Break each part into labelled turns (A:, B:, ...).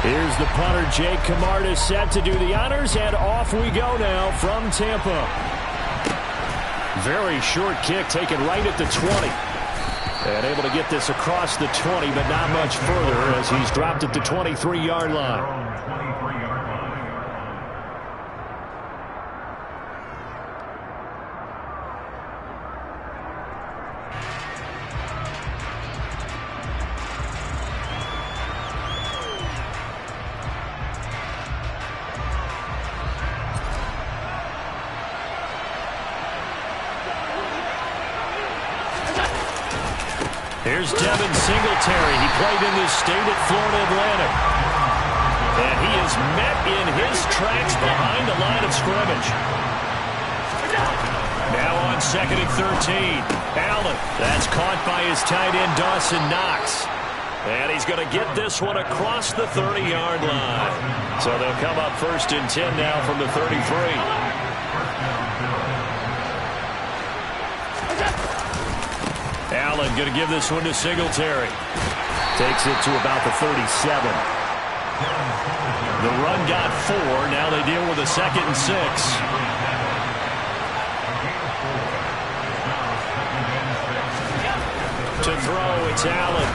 A: Here's the punter, Jake Camarda, set to do the honors, and off we go now from Tampa. Very short kick taken right at the 20. And able to get this across the 20, but not much further as he's dropped at the 23-yard line. Here's Devin Singletary. He played in this state at Florida Atlantic. And he is met in his tracks behind the line of scrimmage. Now on 2nd and 13. Allen. That's caught by his tight end, Dawson Knox. And he's going to get this one across the 30-yard line. So they'll come up 1st and 10 now from the 33. Allen going to give this one to Singletary. Takes it to about the 37. The run got 4. Now they deal with a 2nd and 6. To throw, it's Allen.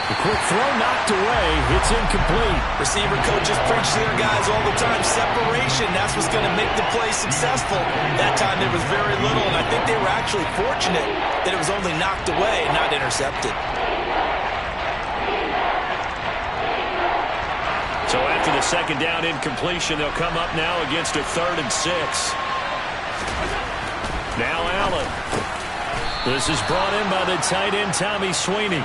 A: The quick throw knocked away. It's incomplete.
B: Receiver coaches preach to their guys all the time. Separation, that's what's going to make the play successful. That time there was very little, and I think they were actually fortunate that it was only knocked away, not intercepted.
A: So after the 2nd down incompletion, they'll come up now against a 3rd and 6. Now Allen. This is brought in by the tight end, Tommy Sweeney.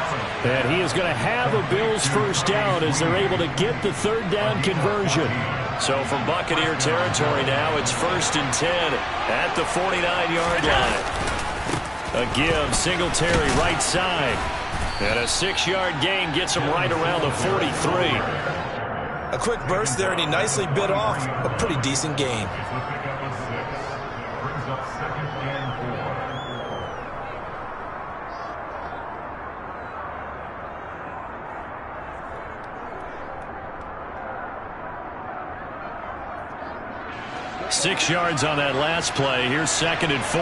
A: And he is going to have a Bills first down as they're able to get the 3rd down conversion. So from Buccaneer territory now, it's 1st and 10 at the 49-yard line. A give, Singletary right side. And a 6-yard gain gets him right around the 43.
B: A quick burst there, and he nicely bit off a pretty decent gain.
A: Six yards on that last play. Here's 2nd and 4.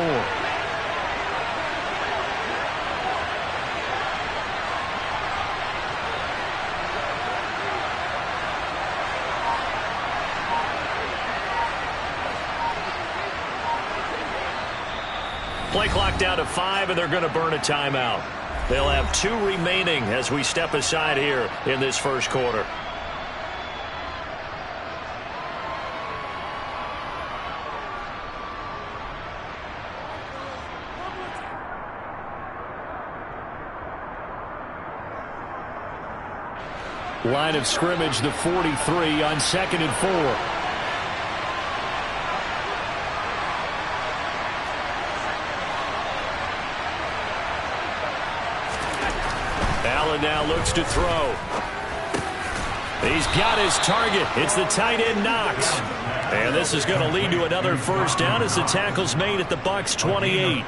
A: Play clock down to 5, and they're going to burn a timeout. They'll have 2 remaining as we step aside here in this first quarter. Line of scrimmage, the 43 on 2nd and 4. Allen now looks to throw. He's got his target. It's the tight end, Knox. And this is going to lead to another first down as the tackle's made at the Bucs 28.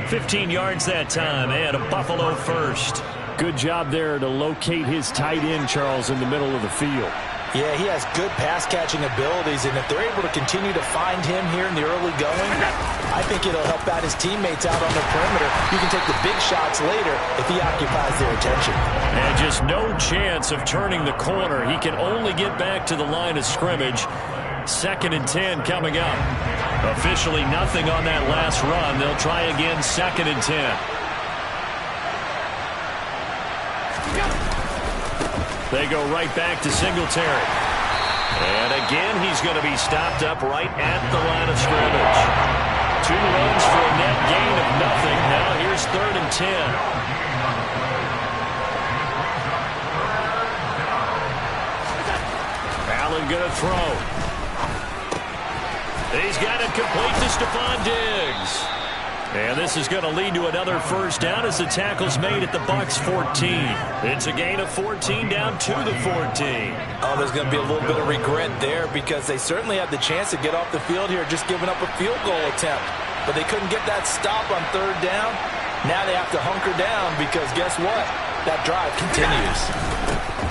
A: 15 yards that time, and a Buffalo first. Good job there to locate his tight end, Charles, in the middle of the field.
B: Yeah, he has good pass-catching abilities, and if they're able to continue to find him here in the early going, I think it'll help out his teammates out on the perimeter. You can take the big shots later if he occupies their attention.
A: And just no chance of turning the corner. He can only get back to the line of scrimmage. 2nd and 10 coming up. Officially nothing on that last run. They'll try again, 2nd and 10. They go right back to Singletary. And again, he's going to be stopped up right at the line of scrimmage. 2 runs for a net gain of nothing. Now here's 3rd and 10. Allen going to throw. He's got it complete to Stephon Diggs. And this is going to lead to another first down as the tackle's made at the Bucs 14. It's a gain of 14 down to the 14.
B: Oh, there's going to be a little bit of regret there because they certainly had the chance to get off the field here, just giving up a field goal attempt. But they couldn't get that stop on 3rd down. Now they have to hunker down because guess what? That drive continues.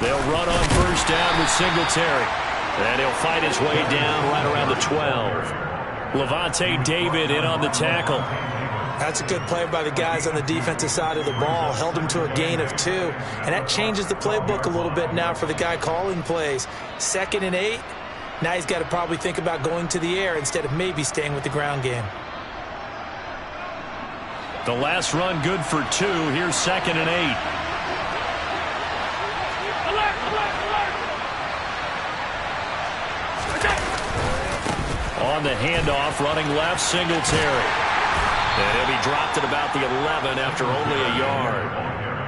A: They'll run on first down with Singletary. And he'll fight his way down right around the 12. Levante David in on the tackle.
B: That's a good play by the guys on the defensive side of the ball. Held him to a gain of 2. And that changes the playbook a little bit now for the guy calling plays. 2nd and 8. Now he's got to probably think about going to the air instead of maybe staying with the ground game.
A: The last run good for 2. Here's 2nd and 8. On the handoff, running left, Singletary. And he'll be dropped at about the 11 after only a yard.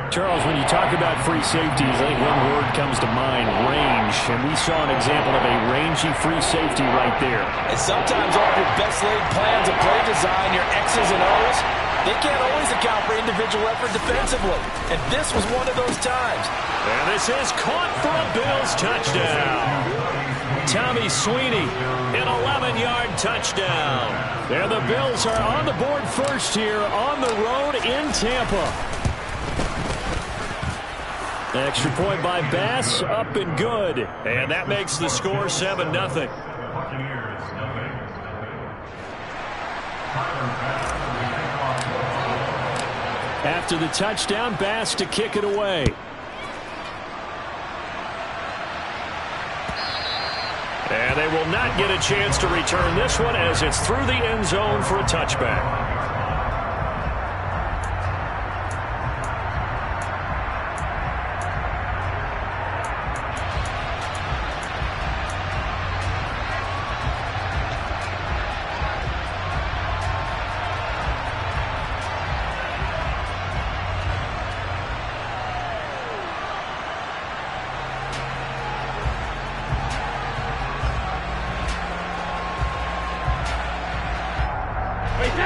A: Charles, when you talk about free safeties, I think one word comes to mind, range. And we saw an example of a rangy free safety right there.
B: And sometimes all your best laid plans of play design, your X's and O's, they can't always account for individual effort defensively. And this was one of those times.
A: And this is caught for a Bills touchdown. Tommy Sweeney, an 11-yard touchdown. And the Bills are on the board first here on the road in Tampa. Extra point by Bass, up and good. And that makes the score 7-0. After the touchdown, Bass to kick it away. And they will not get a chance to return this one as it's through the end zone for a touchback.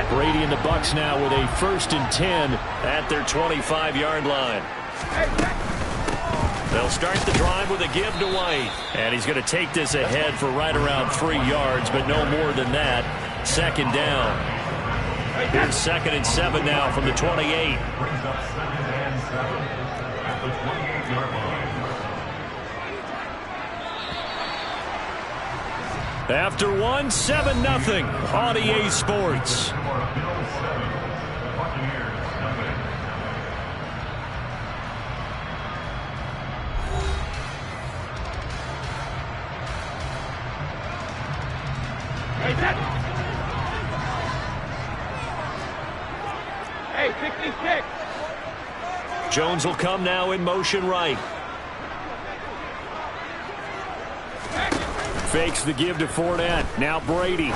A: Brady and the Bucs now with a 1st and 10 at their 25-yard line. They'll start the drive with a give to White. And he's going to take this ahead for right around 3 yards, but no more than that. 2nd down. Here's 2nd and 7 now from the 28. After 1, 7-0 on EA Sports.
C: Hey, 66.
A: Jones will come now in motion right. Fakes the give to Fournette. Now Brady.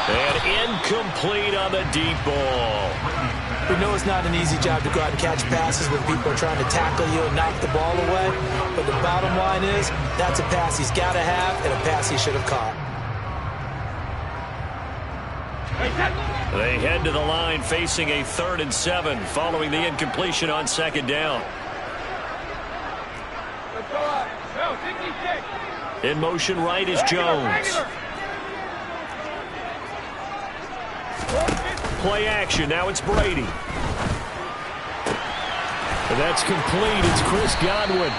A: And incomplete on the deep ball.
B: We know it's not an easy job to go out and catch passes when people are trying to tackle you and knock the ball away. But the bottom line is, that's a pass he's got to have and a pass he should have caught.
A: They head to the line facing a 3rd and 7 following the incompletion on 2nd down. In motion right is Jones. Play action. Now it's Brady. That's complete. It's Chris Godwin.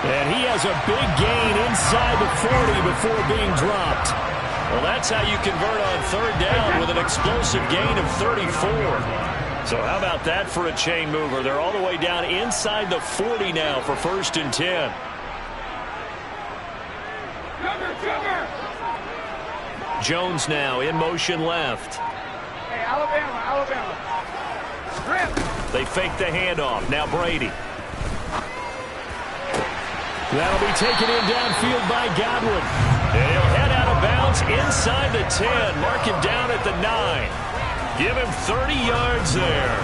A: And he has a big gain inside the 40 before being dropped. Well, that's how you convert on 3rd down with an explosive gain of 34. So how about that for a chain mover? They're all the way down inside the 40 now for 1st and 10. Jones now in motion left.
C: Hey, Alabama.
A: They fake the handoff. Now Brady. That'll be taken in downfield by Godwin. And he'll head out of bounds inside the 10. Mark him down at the 9. Give him 30 yards there.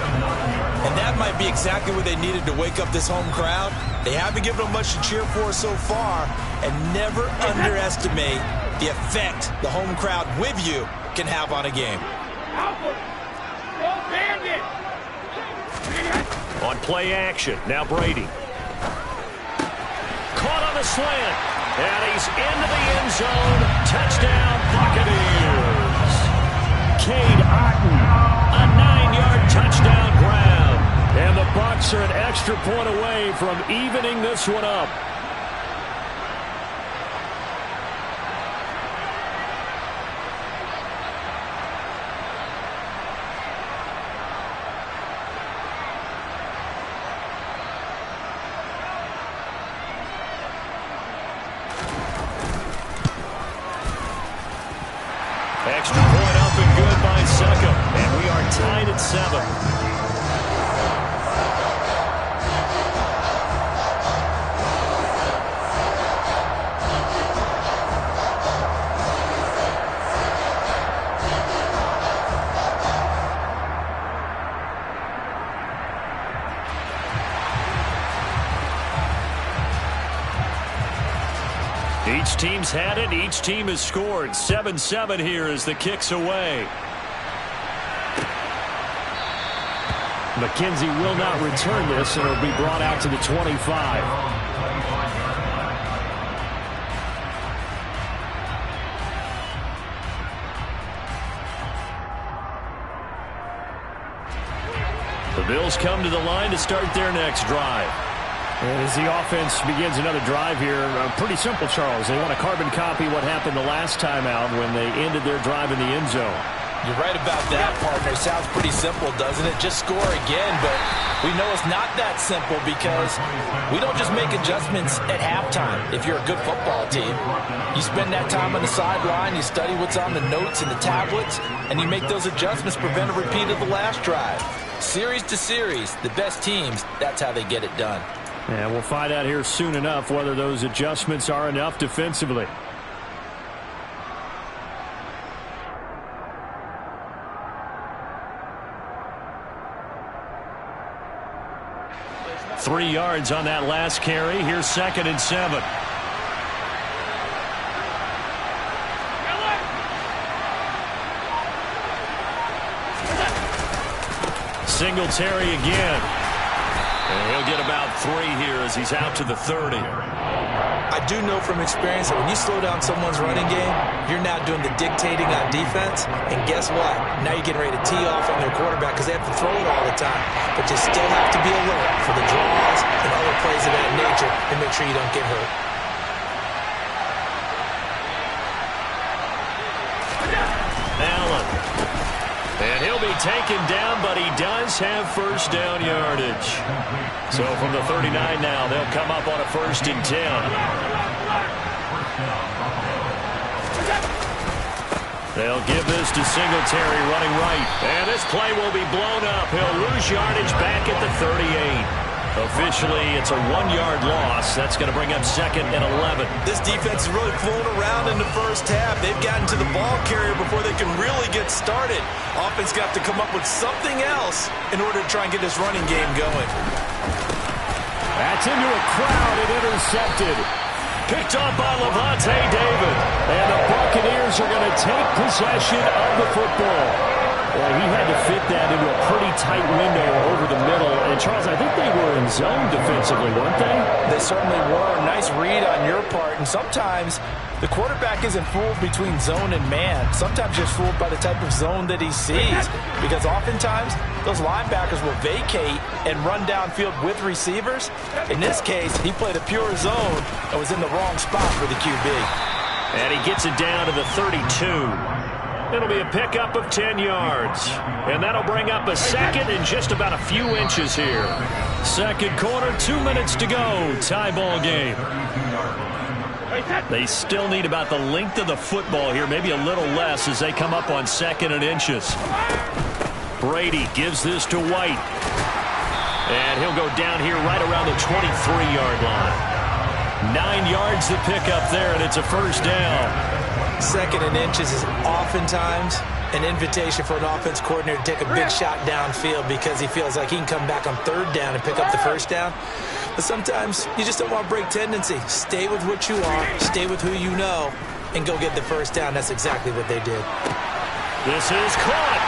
B: And that might be exactly what they needed to wake up this home crowd. They haven't given them much to cheer for so far. And never underestimate the effect the home crowd with you can have on a game.
A: On play action, now Brady. Caught on the slant, and he's into the end zone. Touchdown, Buccaneers. Cade Otton, a 9-yard Bucs are an extra point away from evening this one up. Extra point up and good by Succop. And we are tied at 7. Each team's had it. Each team has scored. 7-7 here as the kick's away. McKenzie will not return this, and it'll be brought out to the 25. The Bills come to the line to start their next drive. And as the offense begins another drive here, pretty simple, Charles. They want to carbon copy what happened the last time out when they ended their drive in the end zone.
B: You're right about that, partner. Sounds pretty simple, doesn't it? Just score again, but we know it's not that simple because we don't just make adjustments at halftime if you're a good football team. You spend that time on the sideline, you study what's on the notes and the tablets, and you make those adjustments, prevent a repeat of the last drive. Series to series, the best teams, that's how they get it done.
A: And we'll find out here soon enough whether those adjustments are enough defensively. Three yards on that last carry. Here's 2nd and 7. Singletary again. And he'll get about 3 here as he's out to the 30.
B: I do know from experience that when you slow down someone's running game, you're now doing the dictating on defense. And guess what? Now you're getting ready to tee off on their quarterback because they have to throw it all the time. But you still have to be alert for the draws and other plays of that nature and make sure you don't get hurt.
A: Allen. And he'll be taken down, but he does have first down yardage. So from the 39 now, they'll come up on a 1st and 10. They'll give this to Singletary running right. And this play will be blown up. He'll lose yardage back at the 38. Officially, it's a 1-yard loss. That's going to bring up 2nd and 11.
B: This defense is really flown around in the first half. They've gotten to the ball carrier before they can really get started. Offense got to come up with something else in order to try and get this running game going.
A: That's into a crowd and intercepted. Picked off by Lavonte David. And the Buccaneers are going to take possession of the football. Well, he had to fit that into a pretty tight window over the middle. And, Charles, I think they were in zone defensively, weren't they?
B: They certainly were. Nice read on your part. And sometimes the quarterback isn't fooled between zone and man. Sometimes he's fooled by the type of zone that he sees. Because oftentimes those linebackers will vacate and run downfield with receivers. In this case, he played a pure zone and was in the wrong spot for the QB.
A: And he gets it down to the 32. It'll be a pickup of 10 yards. And that'll bring up a 2nd and just about a few inches here. Second quarter, 2 minutes to go. Tie ball game. They still need about the length of the football here, maybe a little less as they come up on 2nd and inches. Brady gives this to White. And he'll go down here right around the 23-yard line. 9 yards to pick up there, and it's a first down.
B: 2nd and inches is oftentimes an invitation for an offense coordinator to take a big shot downfield because he feels like he can come back on 3rd down and pick up the first down. But sometimes you just don't want to break tendency. Stay with what you are, stay with who you know, and go get the first down. That's exactly what they did.
A: This is caught.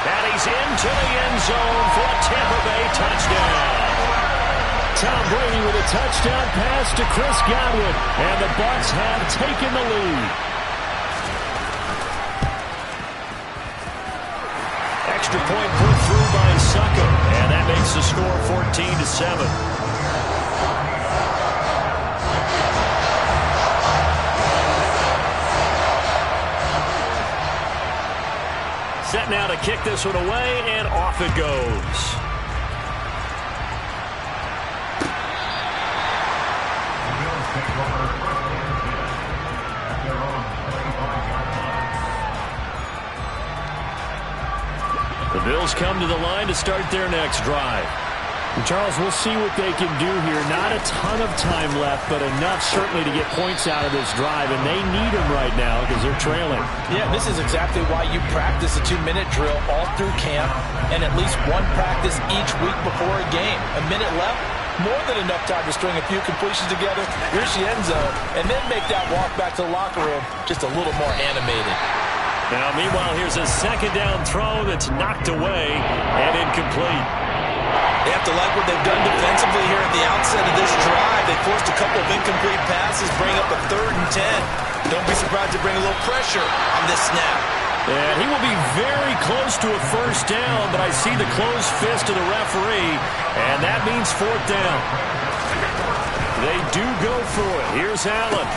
A: And he's into the end zone for a Tampa Bay touchdown. Tom Brady with a touchdown pass to Chris Godwin. And the Bucs have taken the lead. Extra point put through by Succop, and that makes the score 14-7. Set now to kick this one away, and off it goes. The Bills come to the line to start their next drive.
D: And Charles, we'll see what they can do here. Not a ton of time left, but enough certainly to get points out of this drive, and they need them right now because they're trailing.
B: Yeah, this is exactly why you practice a 2-minute drill all through camp and at least one practice each week before a game. A minute left, more than enough time to string a few completions together, reach the end zone, and then make that walk back to the locker room just a little more animated.
A: Now, meanwhile, here's a second down throw that's knocked away and incomplete.
B: They have to like what they've done defensively here at the outset of this drive. They forced a couple of incomplete passes, bring up a 3rd and 10. Don't be surprised to bring a little pressure on this snap.
A: And he will be very close to a first down, but I see the closed fist of the referee, and that means 4th down. They do go for it. Here's Allen.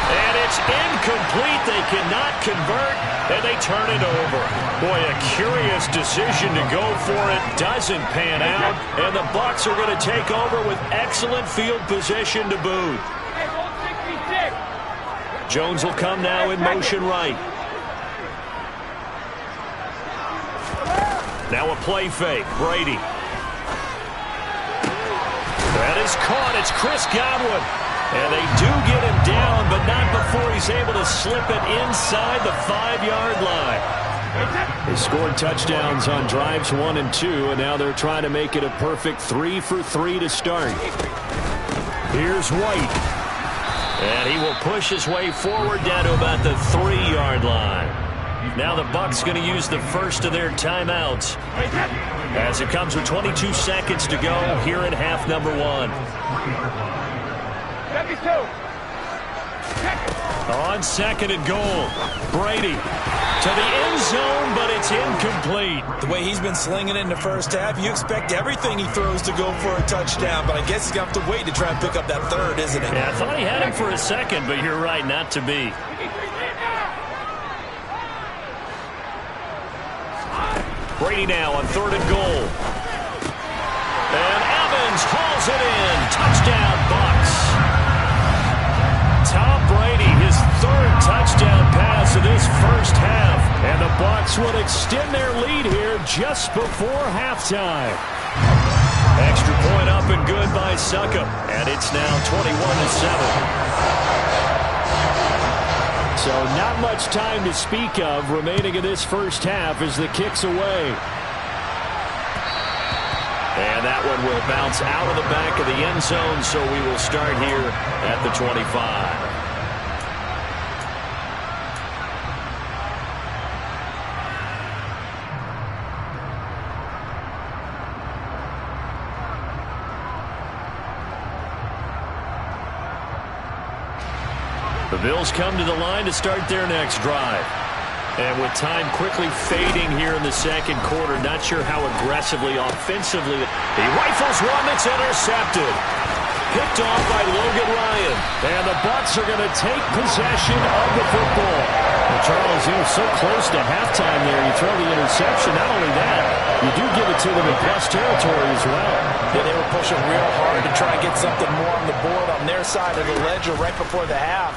A: And it's incomplete. They cannot convert, and they turn it over. Boy, a curious decision to go for it. Doesn't pan out, and the Bucs are going to take over with excellent field position to boot.
C: Hey, hold 66.
A: Jones will come now in motion right. Now a play fake. Brady. That is caught. It's Chris Godwin. And they do get him down, but not before he's able to slip it inside the 5-yard line. They scored touchdowns on drives 1 and 2, and now they're trying to make it a perfect 3 for 3 to start. Here's White. And he will push his way forward down to about the 3-yard line. Now the Bucs going to use the first of their timeouts as it comes with 22 seconds to go here in half number 1.
C: 72.
A: On 2nd and goal, Brady to the end zone, but it's incomplete.
B: The way he's been slinging in the first half, you expect everything he throws to go for a touchdown, but I guess he's going to have to wait to try and pick up that 3rd, isn't it?
A: Yeah, I thought he had him for a second, but you're right, not to be. Brady now on 3rd and goal. And Evans hauls it in. Touchdown, Bucs. Tom Brady, his 3rd touchdown pass of this first half. And the Bucs will extend their lead here just before halftime. Extra point up and good by Succop. And it's now 21-7.
D: So not much time to speak of remaining in this first half as the kick's away.
A: And that one will bounce out of the back of the end zone, so we will start here at the 25. The Bills come to the line to start their next drive. And with time quickly fading here in the second quarter, not sure how aggressively, offensively. He rifles one that's intercepted. Picked off by Logan Ryan. And the Bucs are going to take possession of the football.
D: Well, Charles, he was so close to halftime there. You throw the interception. Not only that, you do give it to them in plus territory as well.
B: Yeah, they were pushing real hard to try and get something more on the board on their side of the ledger right before the half.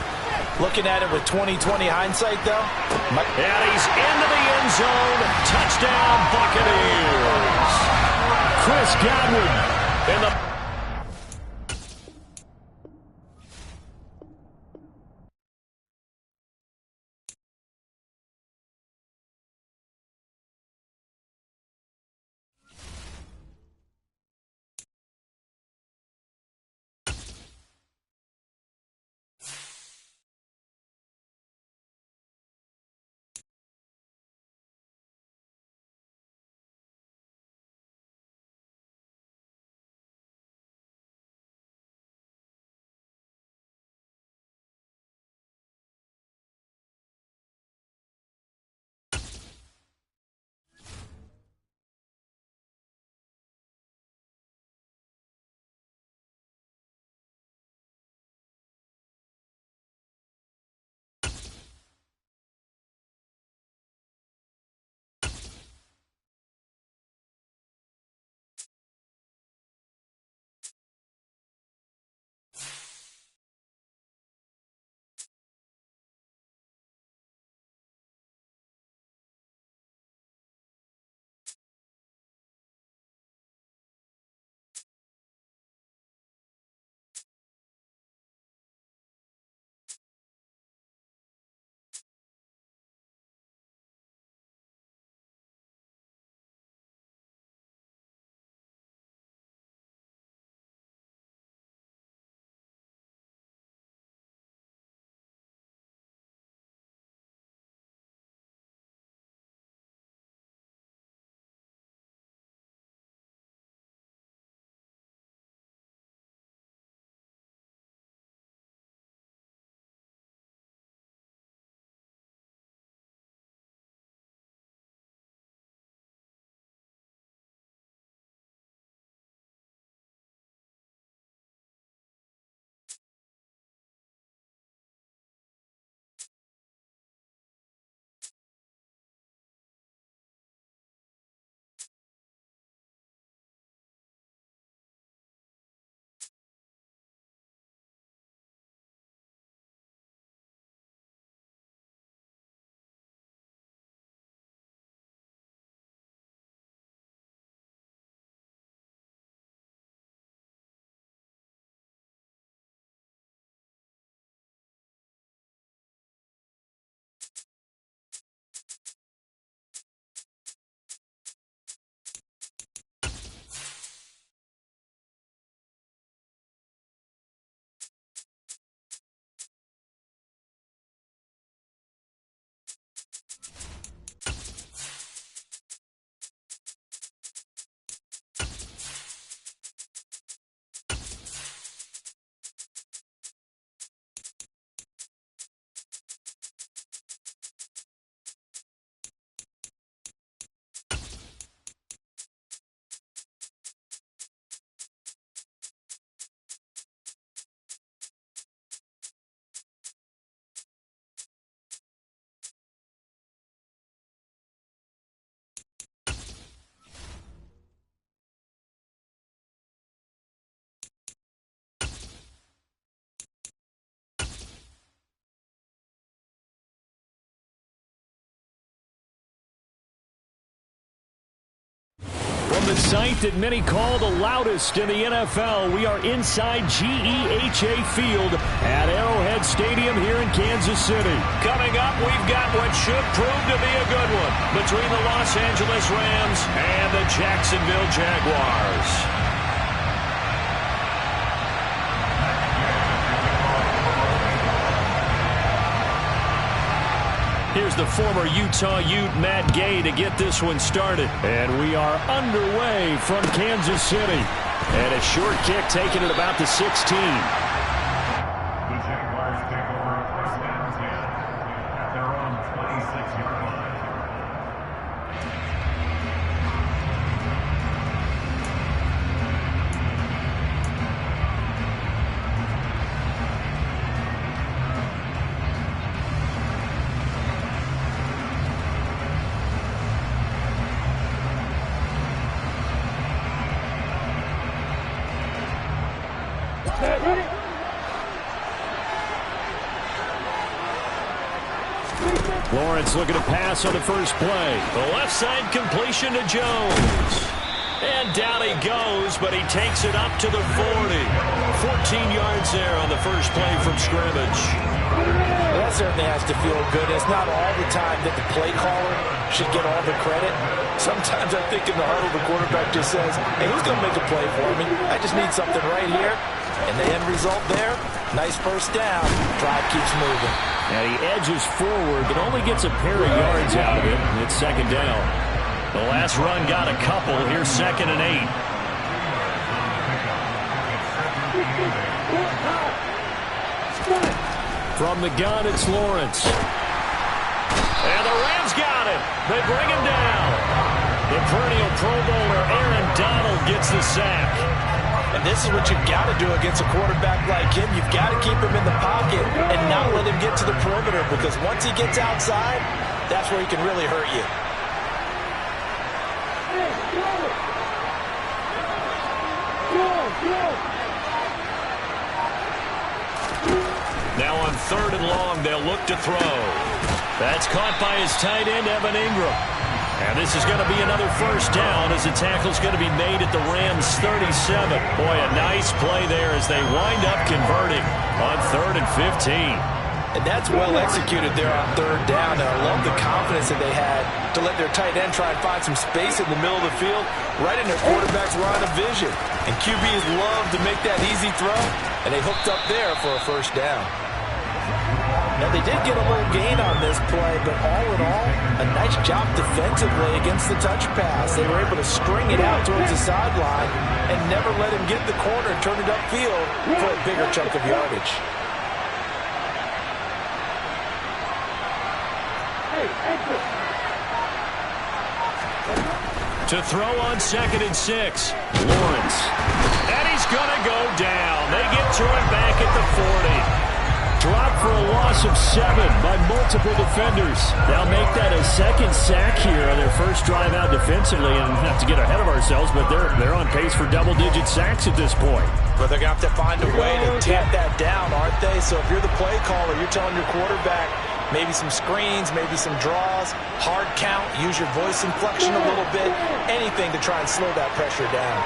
B: Looking at it with 20/20 hindsight, though.
A: And he's into the end zone. Touchdown, Buccaneers.
D: Chris Godwin
A: in the the site that many call the loudest in the NFL. We are inside GEHA Field at Arrowhead Stadium here in Kansas City. Coming up, we've got what should prove to be a good one between the Los Angeles Rams and the Jacksonville Jaguars. Here's the former Utah Ute, Matt Gay, to get this one started. And we are underway from Kansas City. And a short kick taken at about the 16.
E: The Jaguars take over a first down 10 at their own 26-yard line.
A: Lawrence looking to pass on the first play. The left side completion to Jones. And down he goes, but he takes it up to the 40. 14 yards there on the first play from scrimmage.
B: Well, that certainly has to feel good. It's not all the time that the play caller should get all the credit. Sometimes I think in the huddle the quarterback just says, hey, who's going to make a play for me? I just need something right here. And the end result there, nice first down. Drive keeps moving.
A: And he edges forward, but only gets a pair of yards out of it. It's second down. The last run got a couple. Here's 2nd and 8. From the gun, it's Lawrence. And the Rams got it. They bring him down. The perennial Pro Bowler Aaron Donald gets the sack.
B: And this is what you've got to do against a quarterback like him. You've got to keep him in the pocket and not let him get to the perimeter, because once he gets outside, that's where he can really hurt you.
A: Now on 3rd and long, they'll look to throw. That's caught by his tight end, Evan Ingram. And this is going to be another first down as the tackle's going to be made at the Rams' 37. Boy, a nice play there as they wind up converting on 3rd and 15.
B: And that's well executed there on 3rd down. And I love the confidence that they had to let their tight end try and find some space in the middle of the field, right in their quarterback's line of vision. And QBs love to make that easy throw, and they hooked up there for a first down. Now, they did get a little gain on this play, but all in all, a nice job defensively against the touch pass. They were able to string it out towards the sideline and never let him get the corner and turn it upfield for a bigger chunk of yardage.
A: To throw on 2nd and 6, Lawrence. And he's going to go down. They get to him back at the 40. Dropped for a loss of 7 by multiple defenders. They'll make that a 2nd sack here on their first drive out defensively, and not to get ahead of ourselves, but they're on pace for double-digit sacks at this point.
B: But they're going to have to find a way to tamp that down, aren't they? So if you're the play caller, you're telling your quarterback maybe some screens, maybe some draws, hard count, use your voice inflection a little bit, anything to try and slow that pressure down.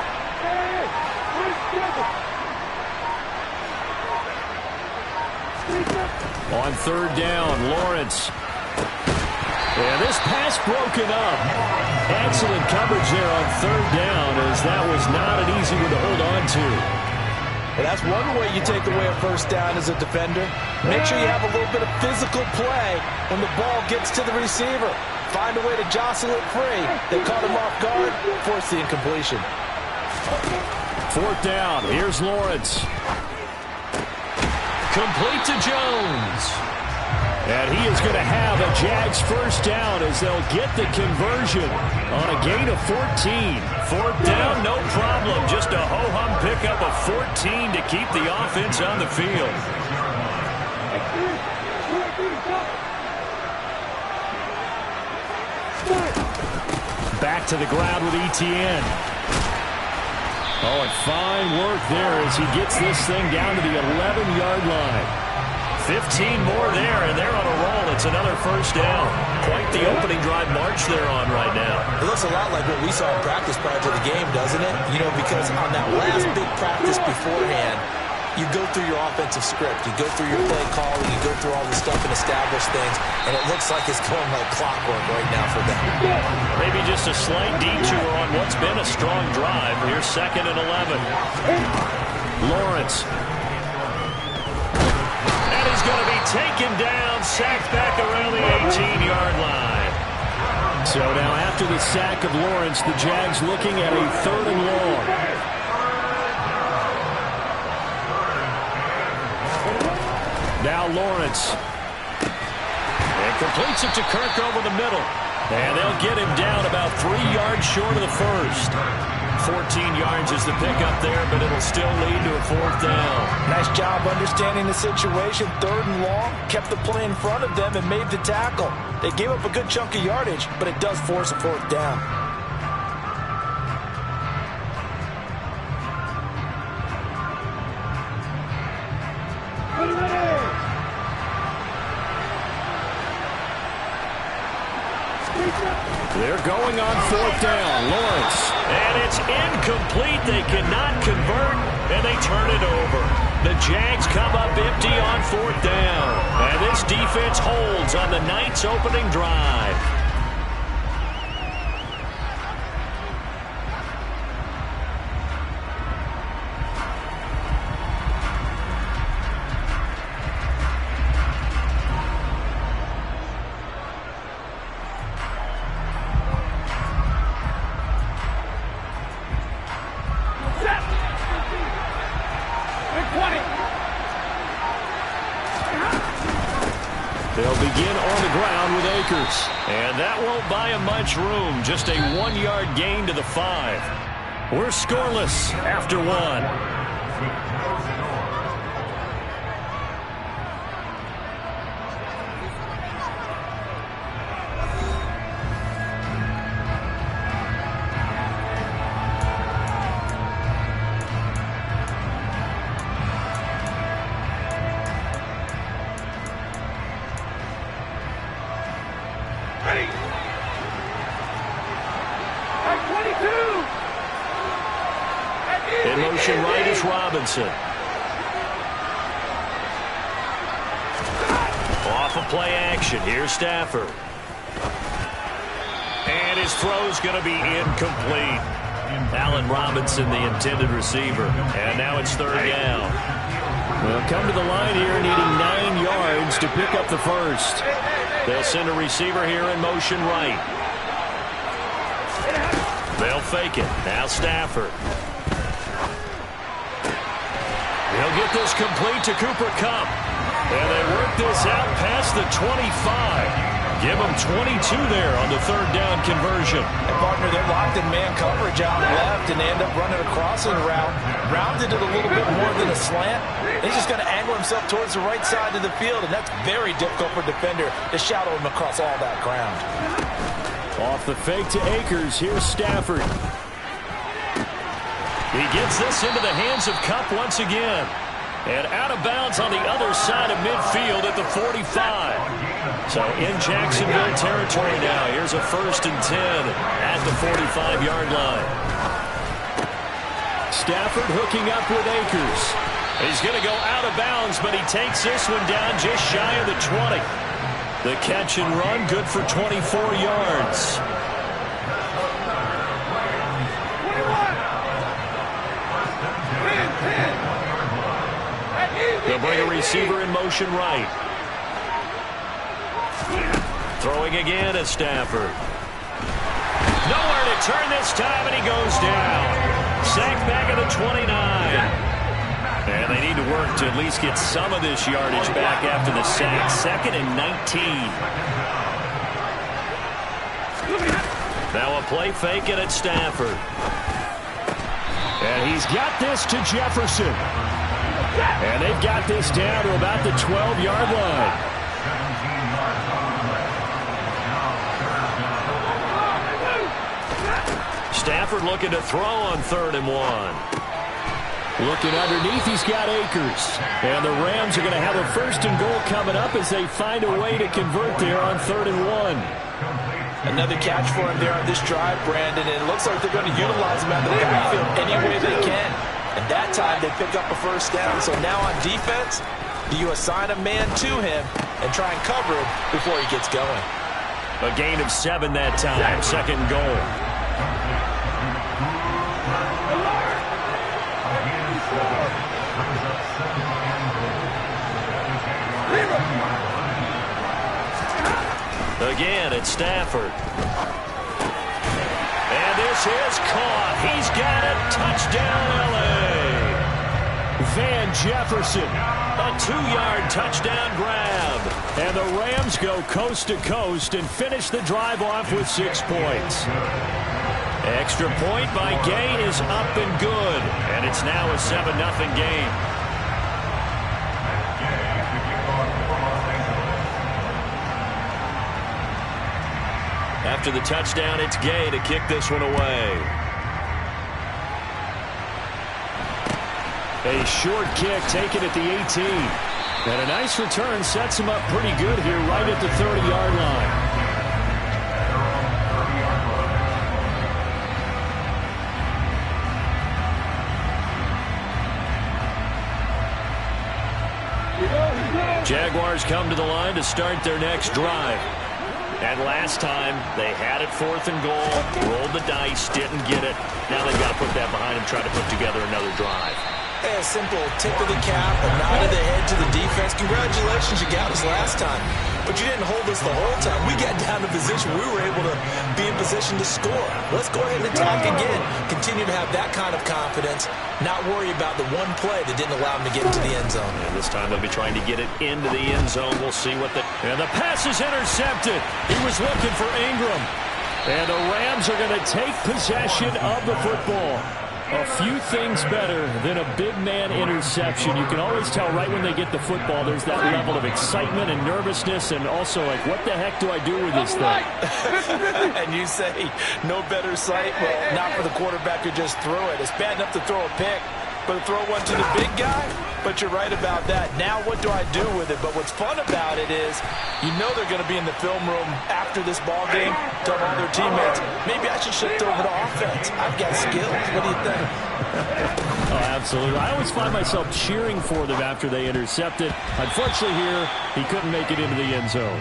A: On 3rd down, Lawrence. And this pass broken up. Excellent coverage there on 3rd down, as that was not an easy one to hold on to.
B: Well, that's one way you take away a first down as a defender. Make sure you have a little bit of physical play when the ball gets to the receiver. Find a way to jostle it free. They caught him off guard, force the incompletion.
A: 4th down, here's Lawrence. Complete to Jones. And he is going to have a Jags first down as they'll get the conversion on a gain of 14. 4th down, no problem. Just a ho-hum pickup of 14 to keep the offense on the field. Back to the ground with Etienne. Oh, and fine work there as he gets this thing down to the 11-yard line. 15 more there, and they're on a roll. It's another first down. Quite the opening drive march they're on right now.
B: It looks a lot like what we saw in practice prior to the game, doesn't it? You know, because on that last big practice beforehand, you go through your offensive script, you go through your play calling, you go through all the stuff and establish things, and it looks like it's going like clockwork right now for them.
A: Maybe just a slight detour on what's been a strong drive. Here's 2nd and 11. Lawrence. And he's going to be taken down, sacked back around the 18-yard line.
D: So now after the sack of Lawrence, the Jags looking at a 3rd and long. Now Lawrence.
A: And completes it to Kirk over the middle. And they'll get him down about 3 yards short of the first. 14 yards is the pickup there, but it'll still lead to a 4th down.
B: Nice job understanding the situation. 3rd and long, kept the play in front of them and made the tackle. They gave up a good chunk of yardage, but it does force a 4th down.
D: They're going on 4th down. Lawrence.
A: And it's incomplete. They cannot convert, and they turn it over. The Jags come up empty on 4th down. And this defense holds on the Knights' opening drive. They'll begin on the ground with Akers. And that won't buy him much room. Just a 1-yard gain to the 5. We're scoreless after 1. In motion right is Robinson. Off of play action. Here's Stafford. And his throw's going to be incomplete. Allen Robinson, the intended receiver. And now it's 3rd down.
D: Well, come to the line here needing 9 yards to pick up the first.
A: They'll send a receiver here in motion right. They'll fake it. Now Stafford. He'll get this complete to Cooper Kupp. And they work this out past the 25. Give them 22 there on the 3rd down conversion.
B: And partner, they're locked in man coverage out left, and they end up running a crossing route. Rounded it a little bit more than a slant. He's just going to angle himself towards the right side of the field, and that's very difficult for a defender to shadow him across all that ground.
D: Off the fake to Akers. Here's Stafford.
A: He gets this into the hands of Kupp once again. And out of bounds on the other side of midfield at the 45. So in Jacksonville territory now. Here's a 1st and 10 at the 45-yard line.
D: Stafford hooking up with Akers.
A: He's going to go out of bounds, but he takes this one down just shy of the 20. The catch and run good for 24 yards. They'll bring a receiver in motion right. Throwing again at Stafford. Nowhere to turn this time, and he goes down. Sacked back at the 29. And they need to work to at least get some of this yardage back after the sack. 2nd and 19. Now a play fake it at Stafford.
D: And he's got this to Jefferson. And they've got this down to about the 12-yard line.
A: Stafford looking to throw on 3rd and 1. Looking underneath, he's got Akers. And the Rams are going to have a 1st and goal coming up as they find a way to convert there on 3rd and 1.
B: Another catch for him there on this drive, Brandon, and it looks like they're going to utilize him out of the backfield any way they can. And that time they pick up a 1st down. So now on defense, do you assign a man to him and try and cover him before he gets going?
A: A gain of 7 that time, 2nd and goal. Again, it's Stafford. And this is caught. He's got it. Touchdown, L.A. Van Jefferson. A 2-yard touchdown grab. And the Rams go coast to coast and finish the drive off with 6 points. Extra point by Gay is up and good. And it's now a 7-0 game. After the touchdown, it's Gay to kick this one away. A short kick taken at the 18. And a nice return sets him up pretty good here right at the 30-yard line. Jaguars come to the line to start their next drive. And last time, they had it 4th and goal, rolled the dice, didn't get it. Now they've got to put that behind them, try to put together another drive.
B: A simple tip of the cap, a nod of the head to the defense. Congratulations, you got us last time. But you didn't hold us the whole time. We got down to position. We were able to be in position to score. Let's go ahead and attack again. Continue to have that kind of confidence. Not worry about the one play that didn't allow them to get into the end zone.
A: And this time they'll be trying to get it into the end zone. We'll see what the... And the pass is intercepted. He was looking for Ingram. And the Rams are going to take possession of the football. A few things better than a big man interception. You can always tell right when they get the football, there's that level of excitement and nervousness and also like, what the heck do I do with this thing?
B: And you say, no better sight? Well, not for the quarterback who just threw it. It's bad enough to throw a pick, but to throw one to the big guy? But you're right about that. Now what do I do with it? But what's fun about it is you know they're going to be in the film room after this ball game, tell all their teammates, maybe I should shift over to offense. I've got skills. What do you think?
A: Oh, absolutely. I always find myself cheering for them after they intercept it. Unfortunately here, he couldn't make it into the end zone.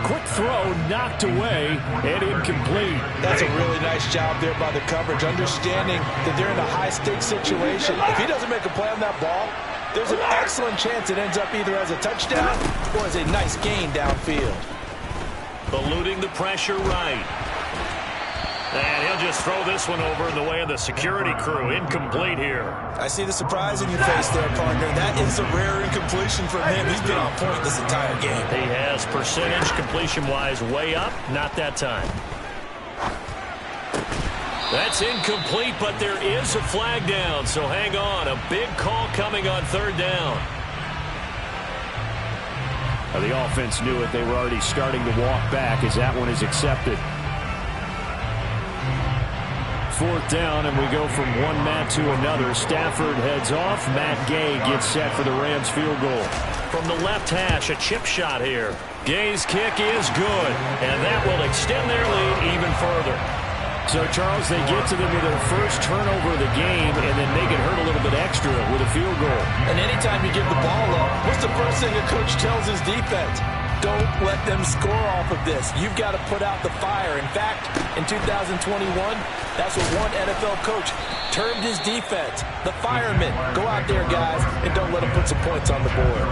A: Quick throw, knocked away, and incomplete.
B: That's a really nice job there by the coverage, understanding that they're in a high-stakes situation. If he doesn't make a play on that ball, there's an excellent chance it ends up either as a touchdown or as a nice gain downfield.
A: Eluding the pressure right. And he'll just throw this one over in the way of the security crew. Incomplete here.
B: I see the surprise in your face there, partner. That is a rare incompletion from him. He's been on point this entire game.
A: He has percentage completion-wise way up. Not that time. That's incomplete, but there is a flag down. So hang on. A big call coming on 3rd down. Now, the offense knew it. They were already starting to walk back as that one is accepted. 4th down, and we go from one Matt to another. Stafford heads off. Matt Gay gets set for the Rams field goal. From the left hash, a chip shot here. Gay's kick is good, and that will extend their lead even further. So, Charles, they get to them with their first turnover of the game and then make it hurt a little bit extra with a field goal.
B: And anytime you give the ball up, what's the first thing a coach tells his defense? Don't let them score off of this. You've got to put out the fire. In fact, in 2021, that's what one NFL coach termed his defense. The firemen. Go out there, guys, and don't let them put some points on the board.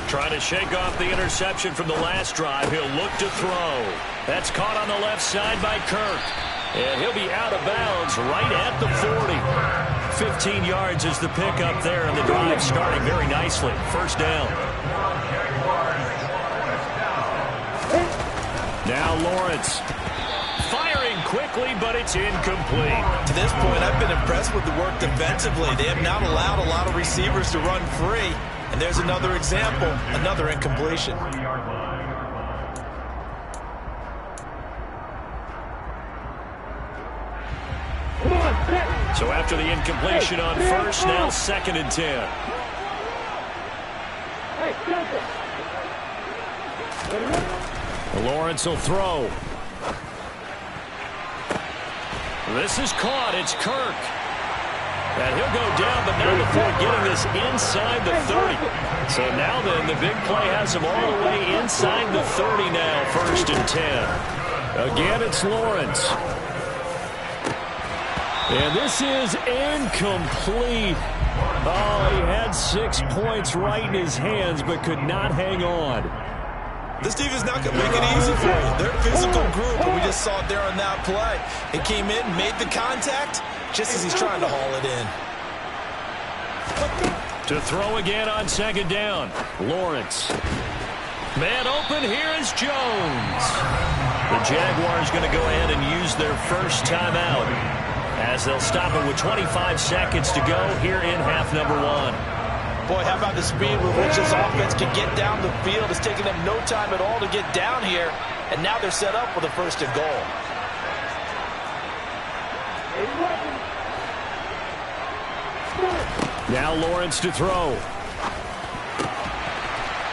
A: Trying to shake off the interception from the last drive. He'll look to throw. That's caught on the left side by Kirk. And he'll be out of bounds right at the 40. 15 yards is the pickup there, and the drive starting very nicely. 1st down. Now Lawrence. Firing quickly, but it's incomplete.
B: To this point, I've been impressed with the work defensively. They have not allowed a lot of receivers to run free. And there's another example, another incompletion.
A: So after the incompletion on first, now 2nd and 10. Lawrence will throw. This is caught. It's Kirk. And he'll go down, but not before getting this inside the 30. So now then, the big play has him all the way inside the 30 now, 1st and 10. Again, it's Lawrence. And this is incomplete. Oh, he had 6 points right in his hands, but could not hang on.
B: This defense not going to make it easy for you. They're a physical group, and we just saw it there on that play. He came in, made the contact, just as he's trying to haul it in.
A: To throw again on 2nd down. Lawrence. Man open, here is Jones. The Jaguars going to go ahead and use their first timeout, as they'll stop it with 25 seconds to go here in half number 1.
B: Boy, how about the speed with which this offense can get down the field? It's taken them no time at all to get down here, and now they're set up with a 1st and goal.
A: Now Lawrence to throw.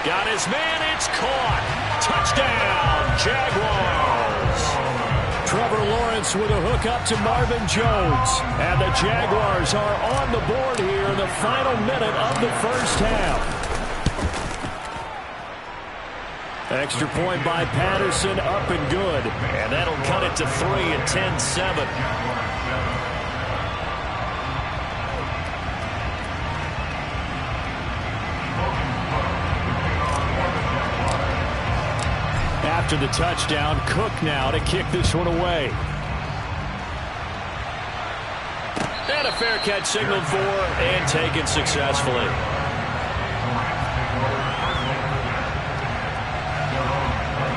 A: Got his man, it's caught. Touchdown, Jaguars. Trevor Lawrence with a hook up to Marvin Jones. And the Jaguars are on the board here in the final minute of the first half. Extra point by Patterson, up and good. And that'll cut it to 3 at 10-7. After the touchdown, Cook now to kick this one away. And a fair catch signaled for and taken successfully.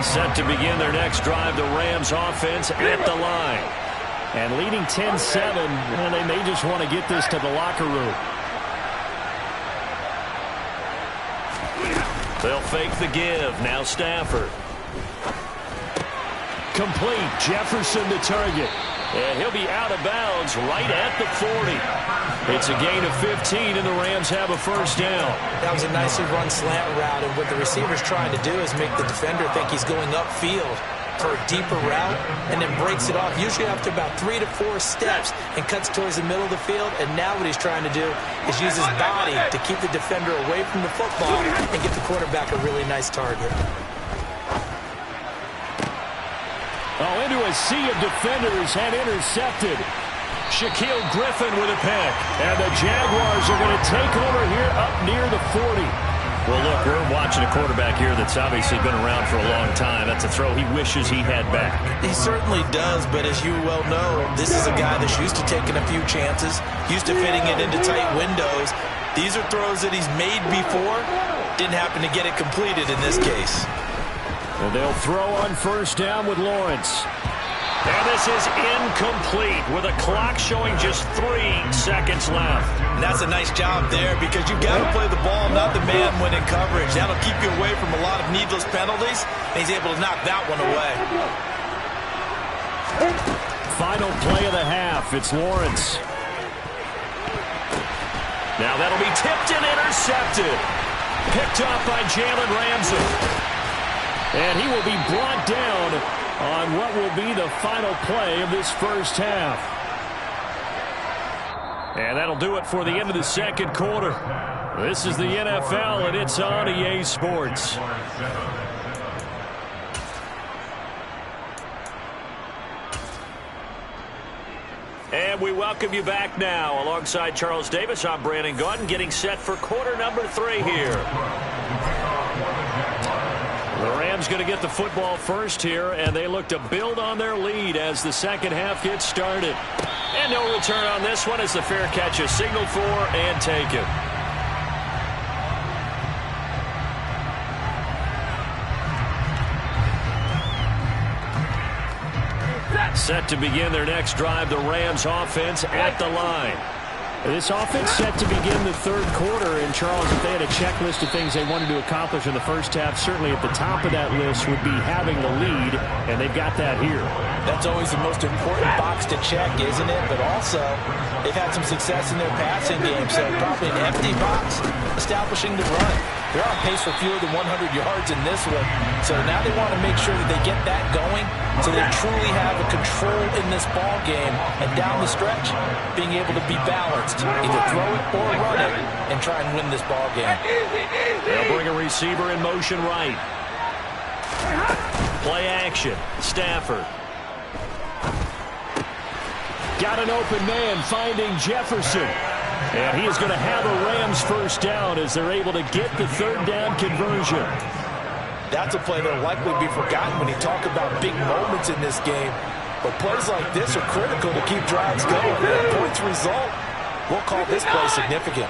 A: Set to begin their next drive, the Rams offense at the line. And leading 10-7, and they may just want to get this to the locker room. They'll fake the give. Now Stafford. Complete. Jefferson the target. And he'll be out of bounds right at the 40. It's a gain of 15, and the Rams have a 1st down.
B: That was a nicely run slant route, and what the receiver's trying to do is make the defender think he's going upfield for a deeper route, and then breaks it off, usually after about 3 to 4 steps, and cuts towards the middle of the field. And now what he's trying to do is use his body to keep the defender away from the football and get the quarterback a really nice target.
A: Oh, into a sea of defenders and intercepted. Shaquille Griffin with a pick. And the Jaguars are going to take over here up near the 40. Well, look, we're watching a quarterback here that's obviously been around for a long time. That's a throw he wishes he had back.
B: He certainly does, but as you well know, this is a guy that's used to taking a few chances, used to fitting it into tight windows. These are throws that he's made before. Didn't happen to get it completed in this case.
A: And they'll throw on 1st down with Lawrence. And this is incomplete with a clock showing just 3 seconds left.
B: And that's a nice job there, because you've got to play the ball, not the man when in coverage. That'll keep you away from a lot of needless penalties, and he's able to knock that one away.
A: Final play of the half. It's Lawrence. Now that'll be tipped and intercepted. Picked off by Jalen Ramsey. And he will be brought down on what will be the final play of this first half. And that'll do it for the end of the 2nd quarter. This is the NFL, and it's on EA Sports. And we welcome you back now. Alongside Charles Davis, I'm Brandon Gaudin, getting set for quarter number 3 here. The Rams going to get the football first here, and they look to build on their lead as the second half gets started. And no return on this one as the fair catch is signaled for and taken. Set to begin their next drive, the Rams offense at the line. This offense set to begin the third quarter. And, Charles, if they had a checklist of things they wanted to accomplish in the first half, certainly at the top of that list would be having the lead, and they've got that here.
B: That's always the most important box to check, isn't it? But also, they've had some success in their passing game, so probably an empty box establishing the run. They're on pace for fewer than 100 yards in this one, so now they want to make sure that they get that going so they truly have a control in this ball game, and down the stretch, being able to be balanced, either throw it or run it, and try and win this ball game.
A: They'll bring a receiver in motion right. Play action. Stafford. Got an open man finding Jefferson. And he is going to have a Rams first down as they're able to get the third down conversion.
B: That's a play that will likely be forgotten when you talk about big moments in this game. But plays like this are critical to keep drives going. And points result, we'll call this play significant.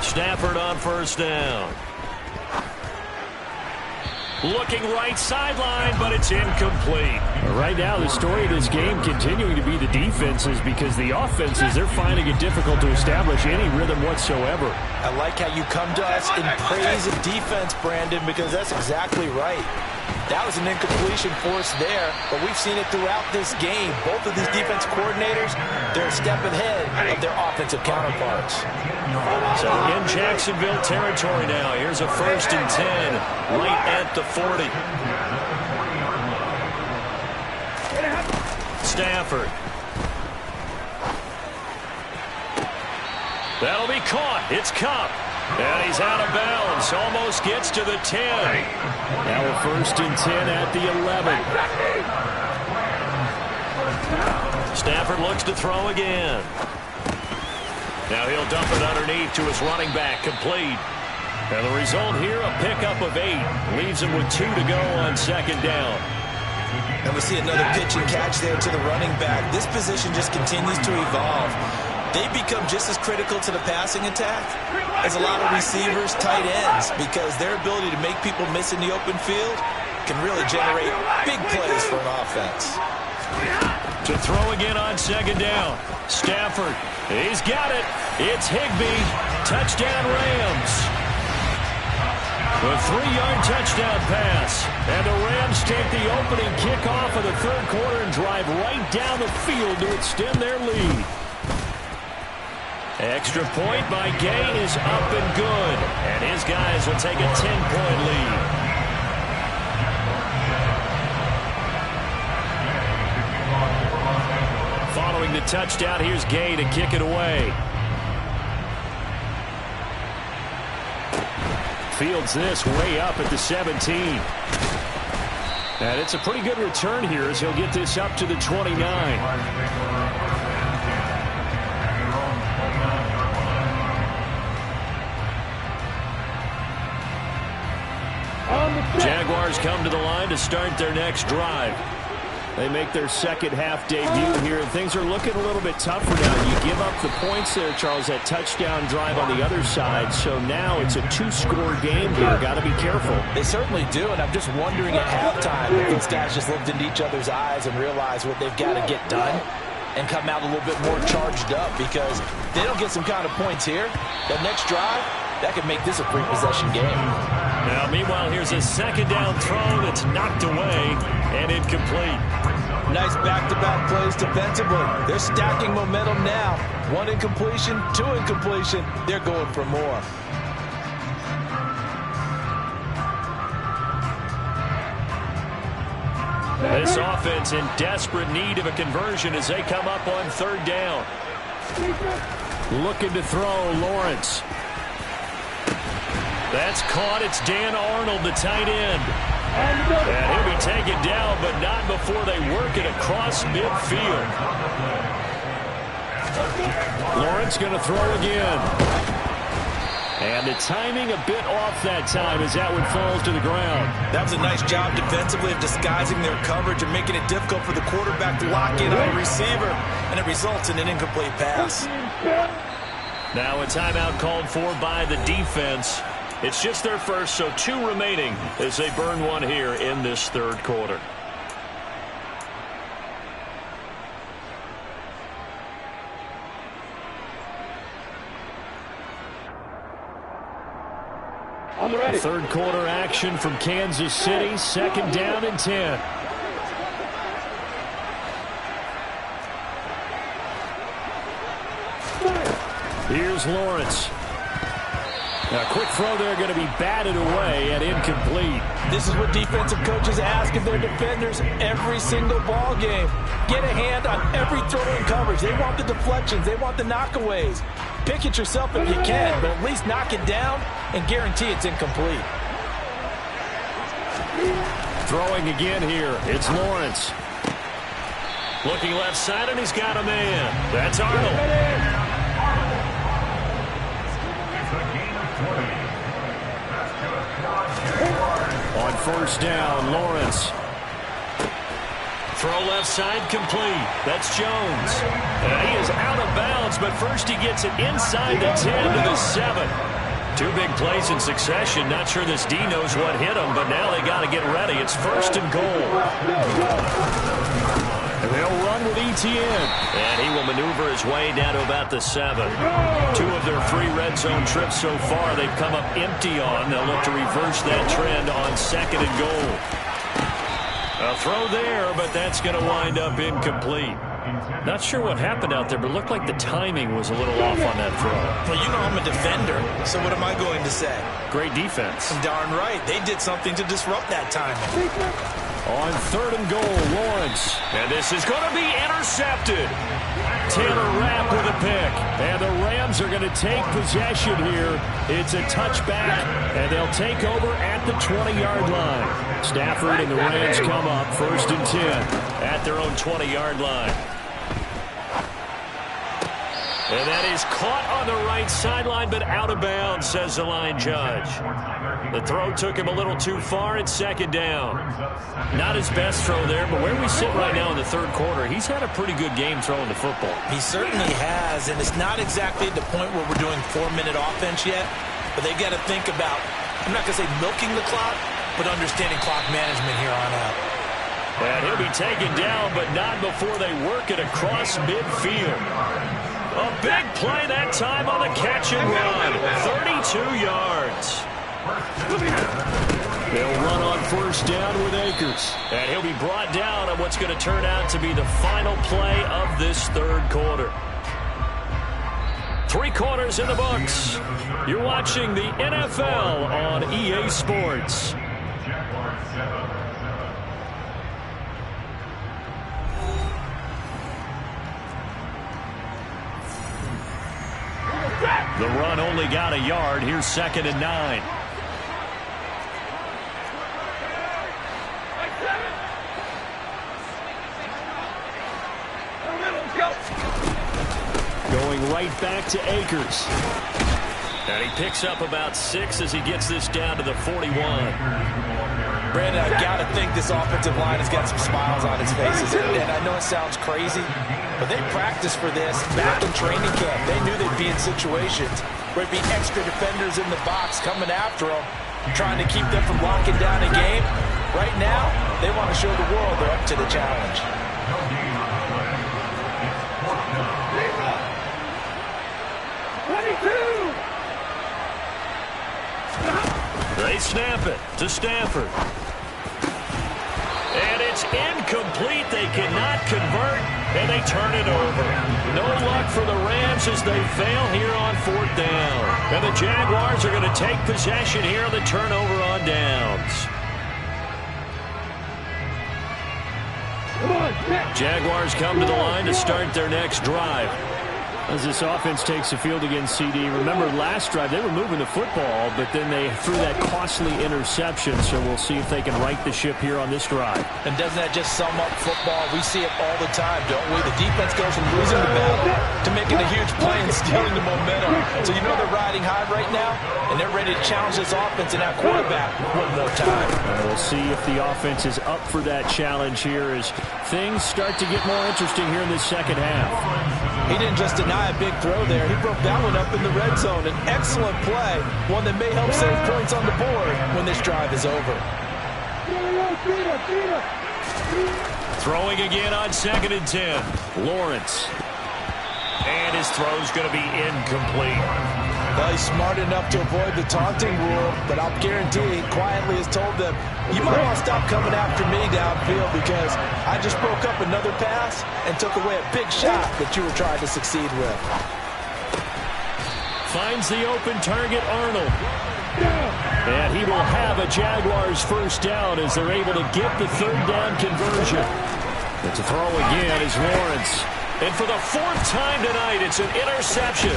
A: Stafford on first down. Looking right sideline, but it's incomplete. Right now, the story of this game continuing to be the defenses, because the offenses, they're finding it difficult to establish any rhythm whatsoever.
B: I like how you come to us in praise of defense, Brandon, because that's exactly right. That was an incompletion force there, but we've seen it throughout this game. Both of these defense coordinators, they're a step ahead of their offensive counterparts.
A: So in Jacksonville territory now. Here's a 1st and 10 right at the 40. Stafford. That'll be caught. It's Kupp. And he's out of bounds. Almost gets to the 10. Now a 1st and 10 at the 11. Stafford looks to throw again. Now he'll dump it underneath to his running back, complete. And the result here, a pickup of 8. Leaves him with 2 to go on 2nd down.
B: And we see another pitch and catch there to the running back. This position just continues to evolve. They become just as critical to the passing attack as a lot of receivers, tight ends, because their ability to make people miss in the open field can really generate big plays for an offense.
A: To throw again on 2nd down. Stafford, he's got it. It's Higbee. Touchdown Rams. A 3-yard touchdown pass. And the Rams take the opening kickoff of the third quarter and drive right down the field to extend their lead. Extra point by Gay is up and good. And his guys will take a 10-point lead. Following the touchdown, here's Gay to kick it away. Fields this way up at the 17. And it's a pretty good return here as he'll get this up to the 29. Jaguars come to the line to start their next drive. They make their second half debut here, and things are looking a little bit tougher now. You give up the points there, Charles, that touchdown drive on the other side. So now it's a 2-score game here. Got to be careful.
B: They certainly do, and I'm just wondering at halftime if these guys just looked into each other's eyes and realized what they've got to get done and come out a little bit more charged up, because if they don't get some kind of points here, that next drive, that could make this a three-possession game.
A: Now, meanwhile, here's a 2nd down throw that's knocked away and incomplete.
B: Nice back-to-back plays defensively. They're stacking momentum now. 1 incompletion, 2 incompletion. They're going for more.
A: This offense in desperate need of a conversion as they come up on 3rd down. Looking to throw, Lawrence. That's caught. It's Dan Arnold, the tight end. And he'll be taken down, but not before they work it across midfield. Lawrence going to throw again. And the timing a bit off that time as that one falls to the ground.
B: That was a nice job defensively of disguising their coverage and making it difficult for the quarterback to lock in on a receiver, and it results in an incomplete pass.
A: Now a timeout called for by the defense. It's just their first, so 2 remaining as they burn one here in this 3rd quarter. Third quarter action from Kansas City. Second down and 10. Here's Lawrence. A quick throw there going to be batted away and incomplete.
B: This is what defensive coaches ask of their defenders every single ball game. Get a hand on every throw in coverage. They want the deflections. They want the knockaways. Pick it yourself if you can, but at least knock it down and guarantee it's incomplete.
A: Throwing again here. It's Lawrence. Looking left side, and he's got a man. That's Arnold. On first down, Lawrence. Throw left side complete. That's Jones. And he is out of bounds, but first he gets it inside the 10 to the 7. Two big plays in succession. Not sure this D knows what hit him, but now they got to get ready. It's first and goal. And they'll run with Etienne. And he will maneuver his way down to about the 7. Two of their 3 red zone trips so far they've come up empty on. They'll look to reverse that trend on second and goal. A throw there, but that's going to wind up incomplete. Not sure what happened out there, but it looked like the timing was a little off on that throw.
B: Well, you know I'm a defender, so what am I going to say?
A: Great defense.
B: Darn right. They did something to disrupt that timing.
A: On third and goal, Lawrence. And this is going to be intercepted. Taylor Rapp with a pick. And the Rams are going to take possession here. It's a touchback, and they'll take over at the 20-yard line. Stafford and the Rams come up first and 10 at their own 20-yard line. And that is caught on the right sideline, but out of bounds, says the line judge. The throw took him a little too far. It's second down. Not his best throw there, but where we sit right now in the third quarter, he's had a pretty good game throwing the football.
B: He certainly has, and it's not exactly at the point where we're doing 4-minute offense yet, but they've got to think about, I'm not going to say milking the clock, but understanding clock management here on out.
A: And he'll be taken down, but not before they work it across midfield. A big play that time on the catch and run. 32 yards. They'll run on first down with Akers. And he'll be brought down on what's going to turn out to be the final play of this third quarter. 3 quarters in the books. You're watching the NFL on EA Sports. The run only got a yard. Here's second and 9. Going right back to Akers. And he picks up about 6 as he gets this down to the 41.
B: Brandon, I've got to think this offensive line has got some smiles on its faces. And I know it sounds crazy, but they practiced for this back in training camp. They knew they'd be in situations where there'd be extra defenders in the box coming after them, trying to keep them from locking down a game. Right now, they want to show the world they're up to the challenge.
A: They snap it to Stafford. And it's incomplete. They cannot convert, and they turn it over. No luck for the Rams as they fail here on fourth down. And the Jaguars are going to take possession here on the turnover on downs. Jaguars come to the line to start their next drive. As this offense takes the field against CD. Remember, last drive, they were moving the football, but then they threw that costly interception, so we'll see if they can right the ship here on this drive.
B: And doesn't that just sum up football? We see it all the time, don't we? The defense goes from losing the battle to making a huge play and stealing the momentum. So you know they're riding high right now, and they're ready to challenge this offense and that quarterback one more time.
A: And we'll see if the offense is up for that challenge here as things start to get more interesting here in this second half.
B: He didn't just deny a big throw there. He broke that one up in the red zone. An excellent play, one that may help save points on the board when this drive is over.
A: Throwing again on second and 10. Lawrence. And his throw's going to be incomplete.
B: Well, he's smart enough to avoid the taunting rule, but I'll guarantee he quietly has told them, you might want to stop coming after me downfield because I just broke up another pass and took away a big shot that you were trying to succeed with.
A: Finds the open target, Arnold. And he will have a Jaguars first down as they're able to get the third down conversion. And to throw again is Lawrence. And for the fourth time tonight, it's an interception.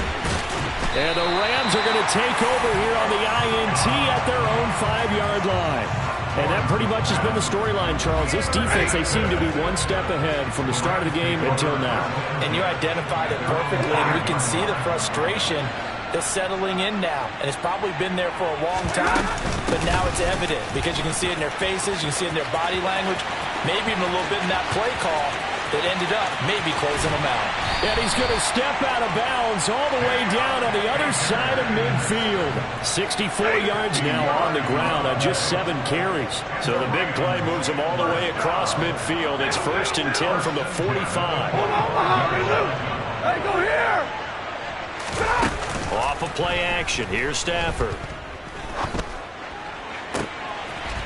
A: And the Rams are going to take over here on the INT at their own 5-yard line. And that pretty much has been the storyline, Charles. This defense, they seem to be one step ahead from the start of the game until now.
B: And you identified it perfectly, and we can see the frustration that's settling in now. And it's probably been there for a long time, but now it's evident because you can see it in their faces, you can see it in their body language, maybe even a little bit in that play call that ended up maybe closing them out.
A: And he's going to step out of bounds all the way down on the other side of midfield. 64 yards now on the ground on just 7 carries. So the big play moves him all the way across midfield. It's 1st and 10 from the 45.
C: Hey, go here!
A: Off of play action. Here's Stafford.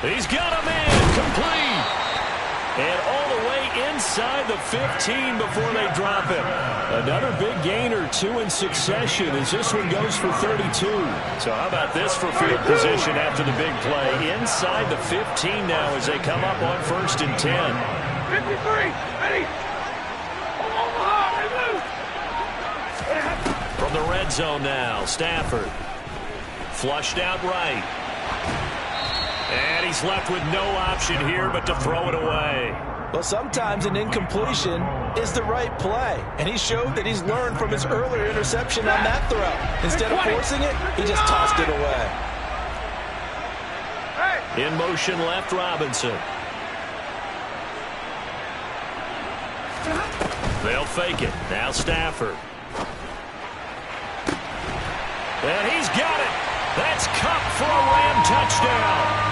A: He's got a man complete. And all the way inside the 15 before they drop him. Another big gain or 2 in succession as this one goes for 32. So how about this for field position after the big play? Inside the 15 now as they come up on 1st and 10.
C: 53, ready? Omaha, they move.
A: From the red zone now, Stafford. Flushed out right. And he's left with no option here but to throw it away.
B: Well, sometimes an incompletion is the right play. And he showed that he's learned from his earlier interception on that throw. Instead of forcing it, he just tossed it away.
A: In motion left, Robinson. They'll fake it. Now Stafford. And he's got it. That's Kupp for a Ram touchdown.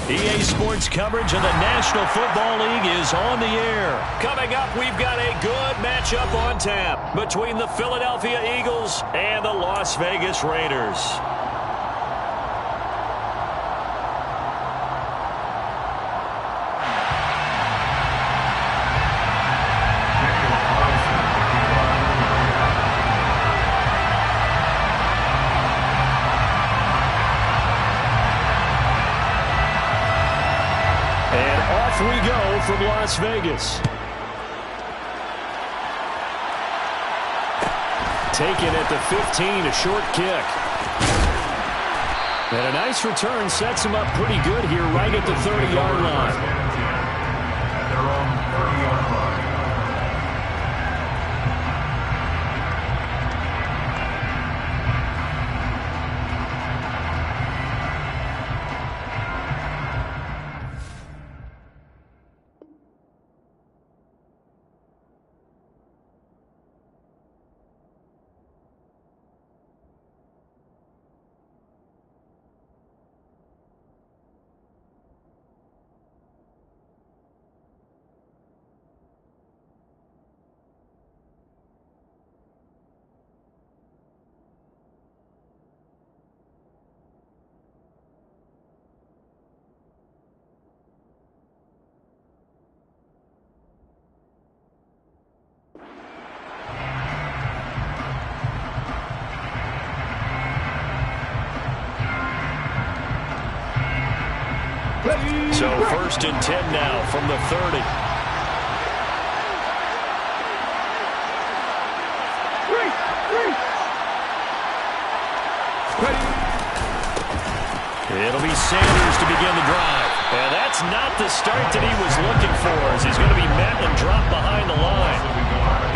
A: EA Sports coverage of the National Football League is on the air. Coming up, we've got a good matchup on tap between the Philadelphia Eagles and the Las Vegas Raiders. We go from Las Vegas. Taken at the 15, a short kick. And a nice return sets him up pretty good here right at the 30-yard line.
E: At their own 30-yard line.
A: So 1st and 10 now from the 30. It'll be Sanders to begin the drive. And that's not the start that he was looking for, as he's going to be met and dropped behind the line.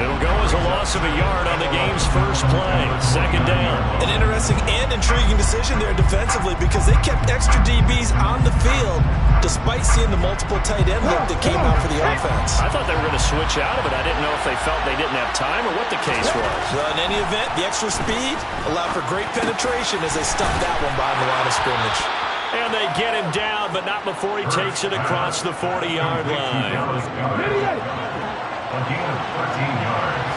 A: It'll go as a loss of a yard on the game's first play. 2nd down.
B: An interesting and intriguing decision there defensively, because they kept extra DBs on the field despite seeing the multiple tight end look that came out for the offense.
A: I thought they were going to switch out of it. I didn't know if they felt they didn't have time or what the case was.
B: Well, in any event, the extra speed allowed for great penetration as they stuffed that one behind the line of scrimmage.
A: And they get him down, but not before he takes it across the 40-yard line.
E: Again, 13 yards.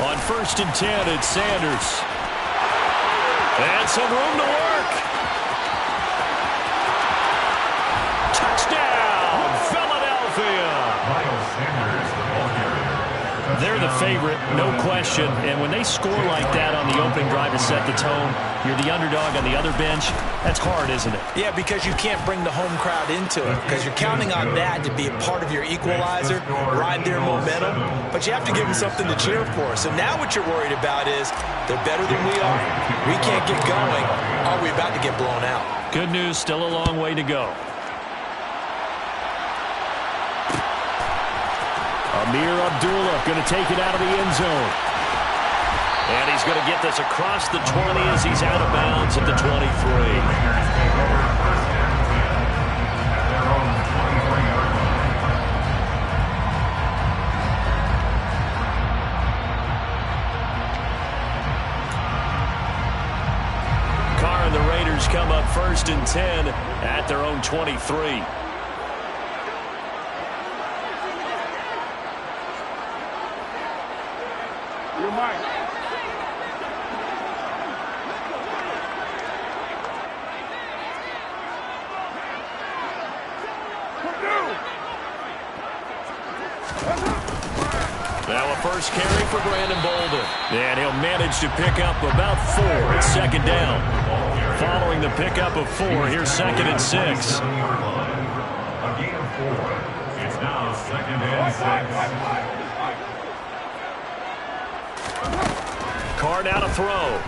A: On 1st and 10, it's Sanders. And some room to work. Touchdown, Philadelphia.
E: Miles Sanders, the ball carrier.
A: They're the favorite, no question. And when they score like that on the opening drive to set the tone, you're the underdog on the other bench. That's hard, isn't it?
B: Yeah, because you can't bring the home crowd into it, because you're counting on that to be a part of your equalizer, ride their momentum, but you have to give them something to cheer for. So now what you're worried about is they're better than we are. We can't get going. Are we about to get blown out?
A: Good news, still a long way to go. Amir Abdullah going to take it out of the end zone. And he's going to get this across the 20 as he's out of bounds at the 23. Carr and the Raiders come up 1st and 10 at their own 23.
C: You're mine.
A: Now a first carry for Brandon Bolden. And he'll manage to pick up about 4 at 2nd down. Following the pickup of 4, here's 2nd and 6.
E: A gain of 4. It's now 2nd and 6.
A: Carr now to throw.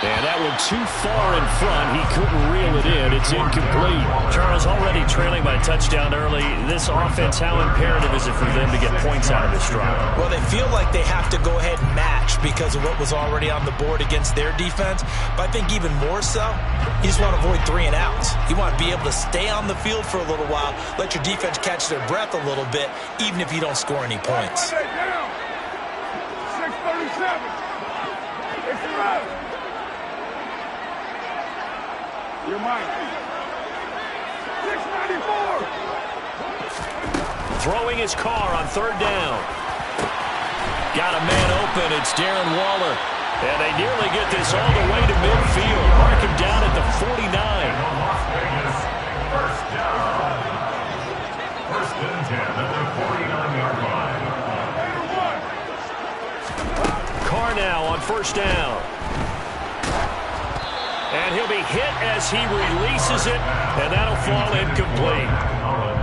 A: And that one too far in front. He couldn't reel it in. It's incomplete. Charles, already trailing by a touchdown early. This offense, how imperative is it for them to get points out of this drive?
B: Well, they feel like they have to go ahead and match because of what was already on the board against their defense. But I think even more so, you just want to avoid 3 and outs. You want to be able to stay on the field for a little while, let your defense catch their breath a little bit, even if you don't score any points.
C: 6:37. It's the road. You're mine. 694.
A: Throwing his car on third down. Got a man open. It's Darren Waller. And they nearly get this all the way to midfield. Mark him down at the 49.
E: Las Vegas, first down. First and 10 at the 49-yard line.
A: Carr now on first down. And he'll be hit as he releases it, and that'll fall incomplete.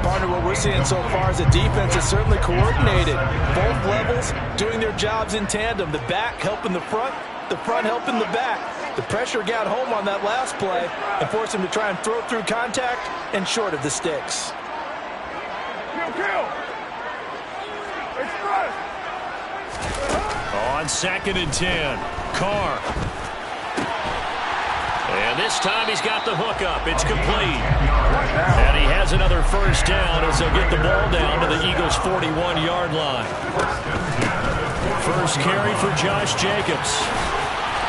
B: Partner, what we're seeing so far is the defense is certainly coordinated. Both levels doing their jobs in tandem. The back helping the front helping the back. The pressure got home on that last play and forced him to try and throw through contact and short of the sticks.
C: Kill. Express.
A: On second and 10, Carr. And this time he's got the hook up. It's complete. And he has another first down as they'll get the ball down to the Eagles' 41-yard line. First carry for Josh Jacobs.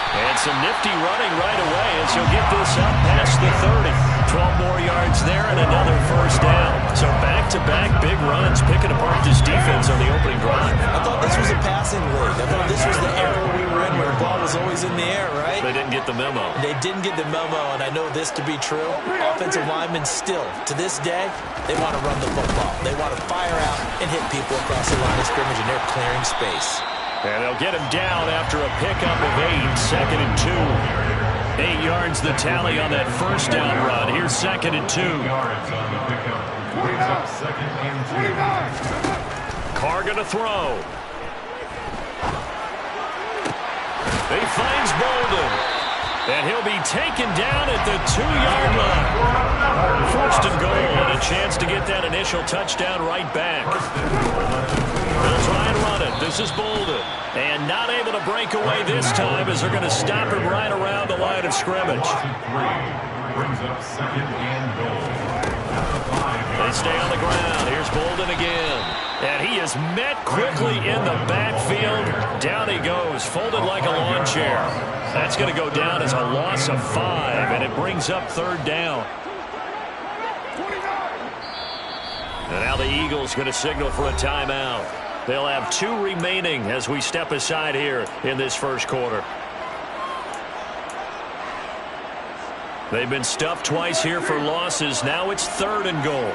A: And some nifty running right away as he'll get this up past the 30. 12 more yards there and another first down. So back-to-back big runs picking apart this defense on the opening drive.
B: I thought this was a passing league. I thought this was the era we were in where the ball was always in the air, right?
A: They didn't get the memo.
B: They didn't get the memo, and I know this to be true. Offensive linemen still, to this day, they want to run the football. They want to fire out and hit people across the line of scrimmage, and they're clearing space.
A: And they'll get him down after a pickup of 8, second and 2. 8 yards the tally on that first down run. Here's second and 2.
E: Yards on the pickup. Brings up second and 2.
A: Carr gonna throw. He finds Bolden. And he'll be taken down at the 2-yard line. First and goal and a chance to get that initial touchdown right back. They'll try and run it. This is Bolden. And not able to break away this time as they're going to stop him right around the line of scrimmage.
E: Brings up second and goal.
A: They stay on the ground. Here's Bolden again. And he is met quickly in the backfield. Down he goes, folded like a lawn chair. That's going to go down as a loss of 5, and it brings up third down. And now the Eagles going to signal for a timeout. They'll have 2 remaining as we step aside here in this first quarter. They've been stuffed twice here for losses. Now it's third and goal.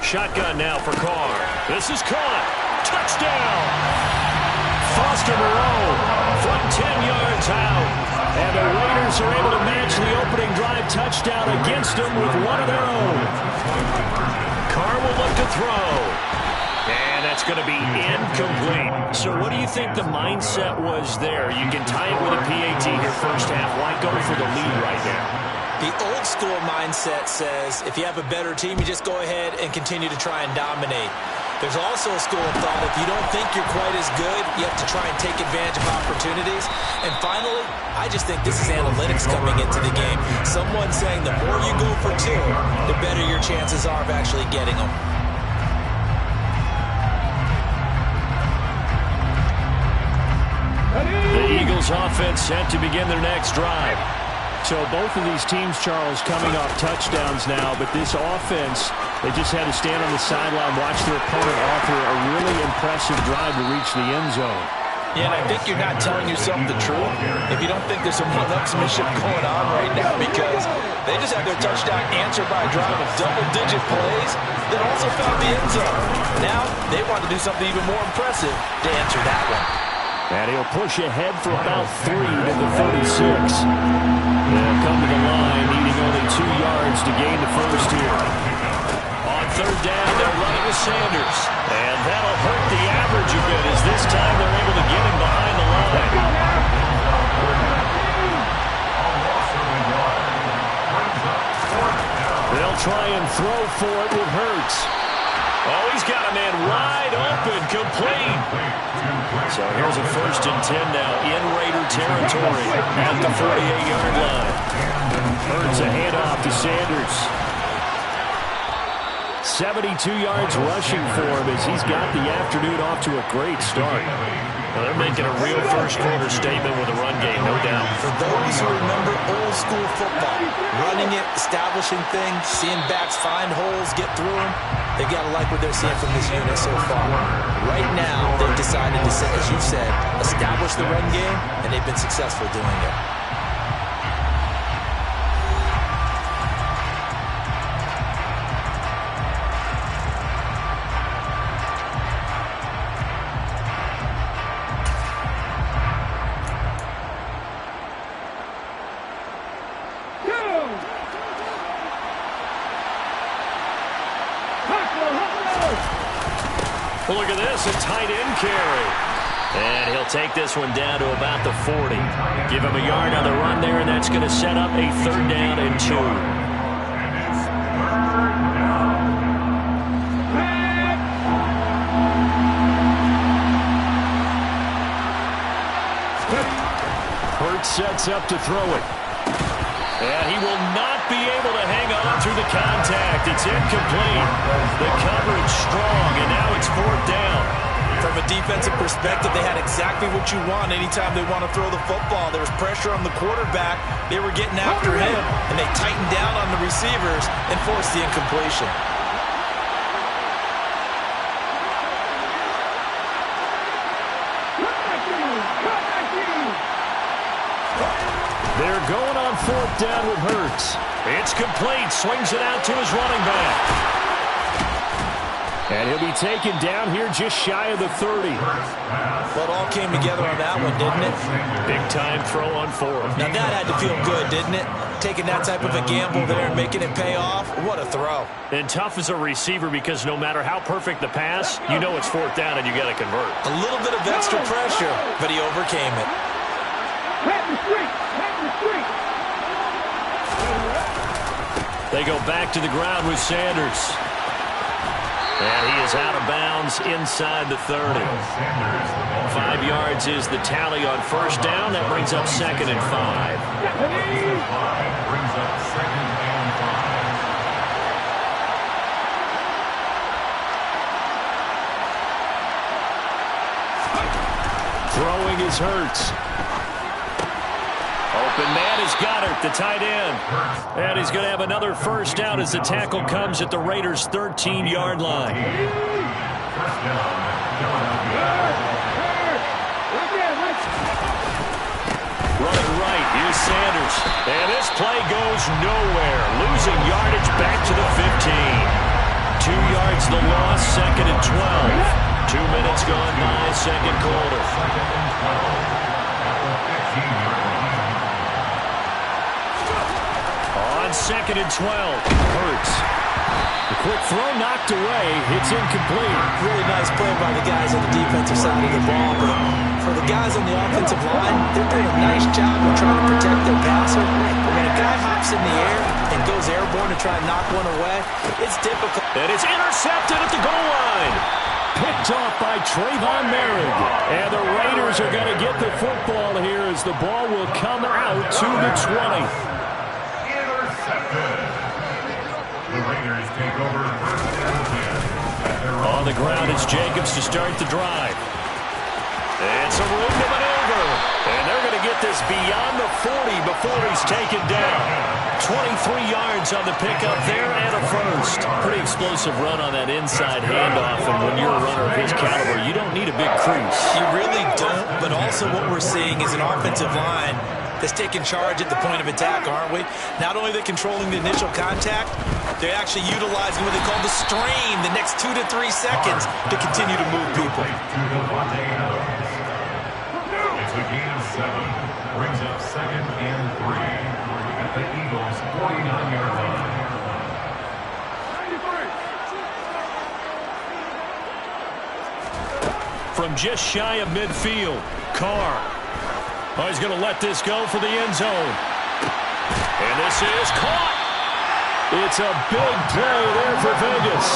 A: Shotgun now for Carr. This is caught. Touchdown! Foster Moreau from 10 yards out. And the Raiders are able to match the opening drive touchdown against them with one of their own. Carr will look to throw. And that's going to be incomplete. So what do you think the mindset was there? You can tie it with a PAT here first half. Why go for the lead right now?
B: The old school mindset says if you have a better team, you just go ahead and continue to try and dominate. There's also a school of thought, if you don't think you're quite as good, you have to try and take advantage of opportunities. And finally, I just think this is analytics coming into the game. Someone saying the more you go for 2, the better your chances are of actually getting them.
A: The Eagles offense set to begin their next drive.
D: So both of these teams, Charles, coming off touchdowns now, but this offense, they just had to stand on the sideline, watch their opponent offer a really impressive drive to reach the end zone.
B: Yeah, and I think you're not telling yourself the truth if you don't think there's some one-upsmanship going on right now, because they just had their touchdown answered by a drive of double-digit plays that also found the end zone. Now they want to do something even more impressive to answer that one.
D: And he'll push ahead for about 3 to the 36. They'll come to the line, needing only 2 yards to gain the first here.
A: On third down, they're running with Sanders. And that'll hurt the average a bit as this time they're able to get him behind the line. They'll try and throw for it with Hurts. Oh, he's got a man wide open, complete. So here's a first and 10 now in Raider territory at the 48-yard line. Hurts a handoff to Sanders. 72 yards rushing for him as he's got the afternoon off to a great start.
D: Well, they're making a real first-quarter statement with a run game, no doubt.
B: For those who remember old-school football, running it, establishing things, seeing backs find holes, get through them, they've got to like what they're seeing from this unit so far. Right now, they've decided to, as you said, establish the run game, and they've been successful doing it.
A: Well, look at this, a tight end carry. And he'll take this one down to about the 40. Give him a yard on the run there, and that's going to set up a 3rd down and 2. Hurts sets up to throw it. And he will not be able to hang on through the contact. It's incomplete. The coverage strong, and now it's 4th down.
B: From a defensive perspective, they had exactly what you want anytime they want to throw the football. There was pressure on the quarterback. They were getting after him, and they tightened down on the receivers and forced the incompletion.
A: They're going on 4th down with Hurts. It's complete. Swings it out to his running back. And he'll be taken down here just shy of the 30.
B: Well, it all came together on that one, didn't it?
A: Big-time throw on 4th.
B: Now, that had to feel good, didn't it? Taking that type of a gamble there and making it pay off. What a throw.
A: And tough as a receiver because no matter how perfect the pass, you know it's 4th down and you got to convert.
B: A little bit of extra pressure, but he overcame it.
A: They go back to the ground with Sanders. And he is out of bounds inside the 30. 5 yards is the tally on 1st down. That brings up 2nd and 5.
E: Brings up 2nd and 5.
A: Throwing is Hurts. Open man is Goddard, the tight end. And he's going to have another 1st down as the tackle comes at the Raiders' 13-yard line. Running right, here's Sanders. And this play goes nowhere. Losing yardage back to the 15. 2 yards the loss, 2nd and 12. 2 minutes gone by, 2nd quarter.
E: 2nd and 12 at the 15-yard line.
A: On 2nd and 12, Hurts. The quick throw knocked away. It's incomplete.
B: Really nice play by the guys on the defensive side of the ball, but for the guys on the offensive line, they're doing a nice job of trying to protect their passer. But when a guy hops in the air and goes airborne to try and knock one away, it's difficult.
A: And it's intercepted at the goal line. Picked off by Trayvon Merrick. And the Raiders are going to get the football here as the ball will come out to the 20.
E: The Raiders take over 1st and 10.
A: On the ground, it's Jacobs to start the drive. And some room to maneuver. And they're going to get this beyond the 40 before he's taken down. 23 yards on the pickup there and a 1st. Pretty explosive run on that inside handoff. And when you're a runner of his caliber, you don't need a big crease.
B: You really don't, but also what we're seeing is an offensive line that's taking charge at the point of attack, aren't we? Not only are they controlling the initial contact, they're actually utilizing what they call the strain, the next 2 to 3 seconds to continue to move people.
E: It's a gain of 7. Brings up 2nd and 3 at the Eagles' 49-yard line.
A: From just shy of midfield, Carr. Oh, he's going to let this go for the end zone. And this is caught. It's a big play there for Vegas.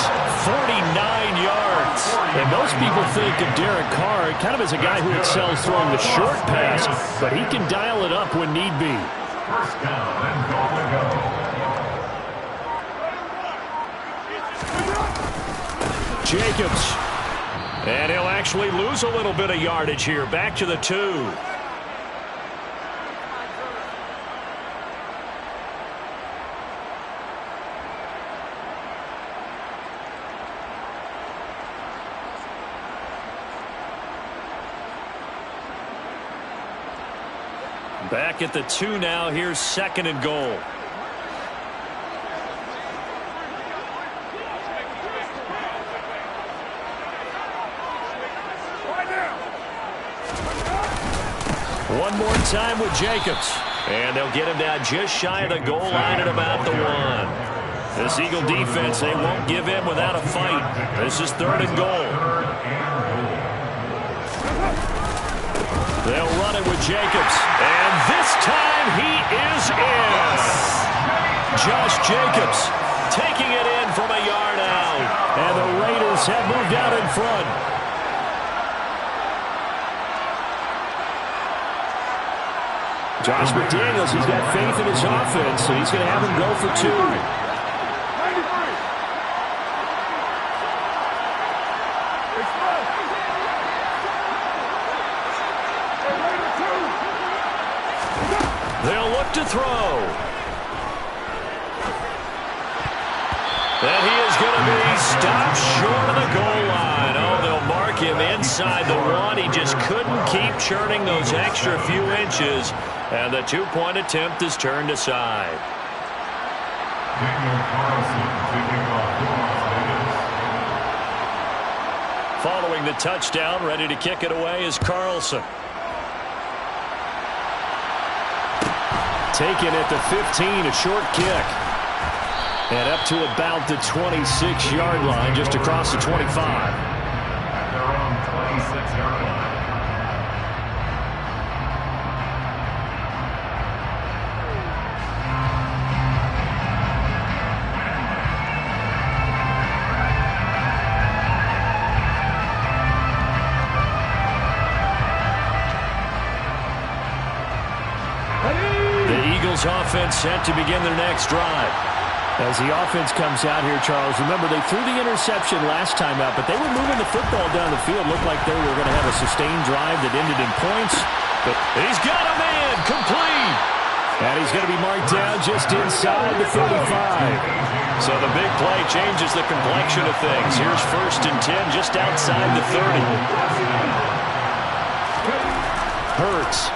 A: 49 yards. And most people think of Derek Carr kind of as a guy who excels throwing the short pass, but he can dial it up when need be.
E: 1st down and goal to go.
A: Jacobs. And he'll actually lose a little bit of yardage here. Back to the 2. Back at the 2 now. Here's 2nd and goal. One more time with Jacobs. And they'll get him down just shy of the goal line at about the 1. This Eagle defense, they won't give in without a fight. This is 3rd and goal. They'll run it with Jacobs. And this time he is in. Josh Jacobs taking it in from a yard out. And the Raiders have moved out in front. Josh McDaniels, he's got faith in his offense, so he's going to have him go for 2.
C: 93.
A: They'll look to throw. And he is going to be stopped short of the goal line. Oh, they'll mark him inside the 1. He just couldn't keep churning those extra few inches. And the 2-point attempt is turned aside.
E: Daniel Carlson taking off Las Vegas.
A: Following the touchdown, ready to kick it away is Carlson. Taken at the 15, a short kick. And up to about the 26-yard line, just across the 25.
E: At their own 26-yard line.
A: Offense set to begin their next drive. As the offense comes out here, Charles, remember they threw the interception last time out, but they were moving the football down the field. Looked like they were going to have a sustained drive that ended in points. But he's got a man complete. And he's going to be marked down just inside the 35. So the big play changes the complexion of things. Here's 1st and 10 just outside the 30. Hurts.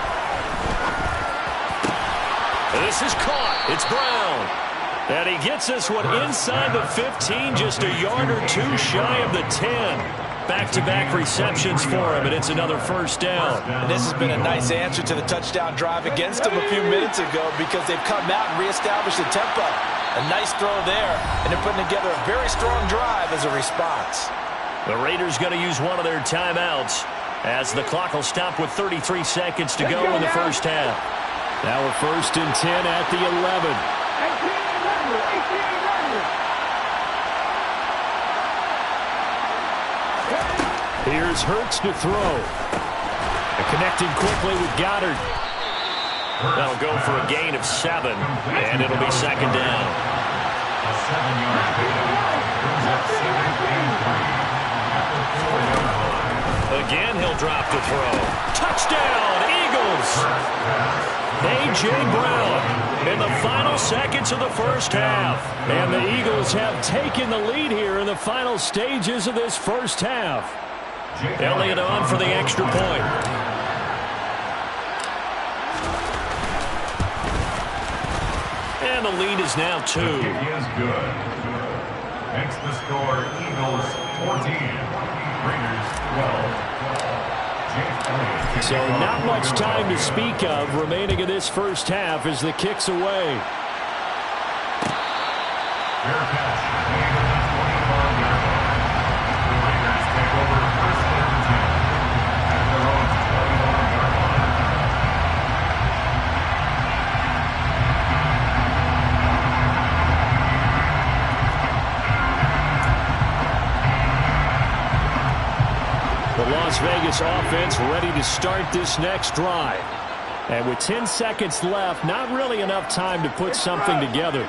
A: This is caught. It's Brown. And he gets this one inside the 15, just a yard or 2 shy of the 10. Back-to-back receptions for him, and it's another 1st down.
B: And this has been a nice answer to the touchdown drive against them a few minutes ago because they've come out and reestablished the tempo. A nice throw there, and they're putting together a very strong drive as a response.
A: The Raiders going to use one of their timeouts as the clock will stop with 33 seconds to go in the 1st half. Now a 1st and 10 at the 11. Here's Hurts to throw. Connecting quickly with Goddard. That'll go for a gain of 7, and it'll be 2nd down.
E: A 7-yard pickup brings up 2nd and 3.
A: Again, he'll drop to throw. Touchdown, Eagles! A.J. Brown in the final seconds of the 1st half. And the Eagles have taken the lead here in the final stages of this 1st half. Elliott on for the extra point. And the lead is now 2.
E: The kick is good. Makes the score Eagles 14, Raiders 12.
A: So not much time to speak of remaining in this 1st half as the kick's away.
E: Fair catch. Made at the 25-yard line. The Raiders take over 1st and 10 at their own 25-yard line.
A: The Las Vegas offense ready to start this next drive. And with 10 seconds left, not really enough time to put something together.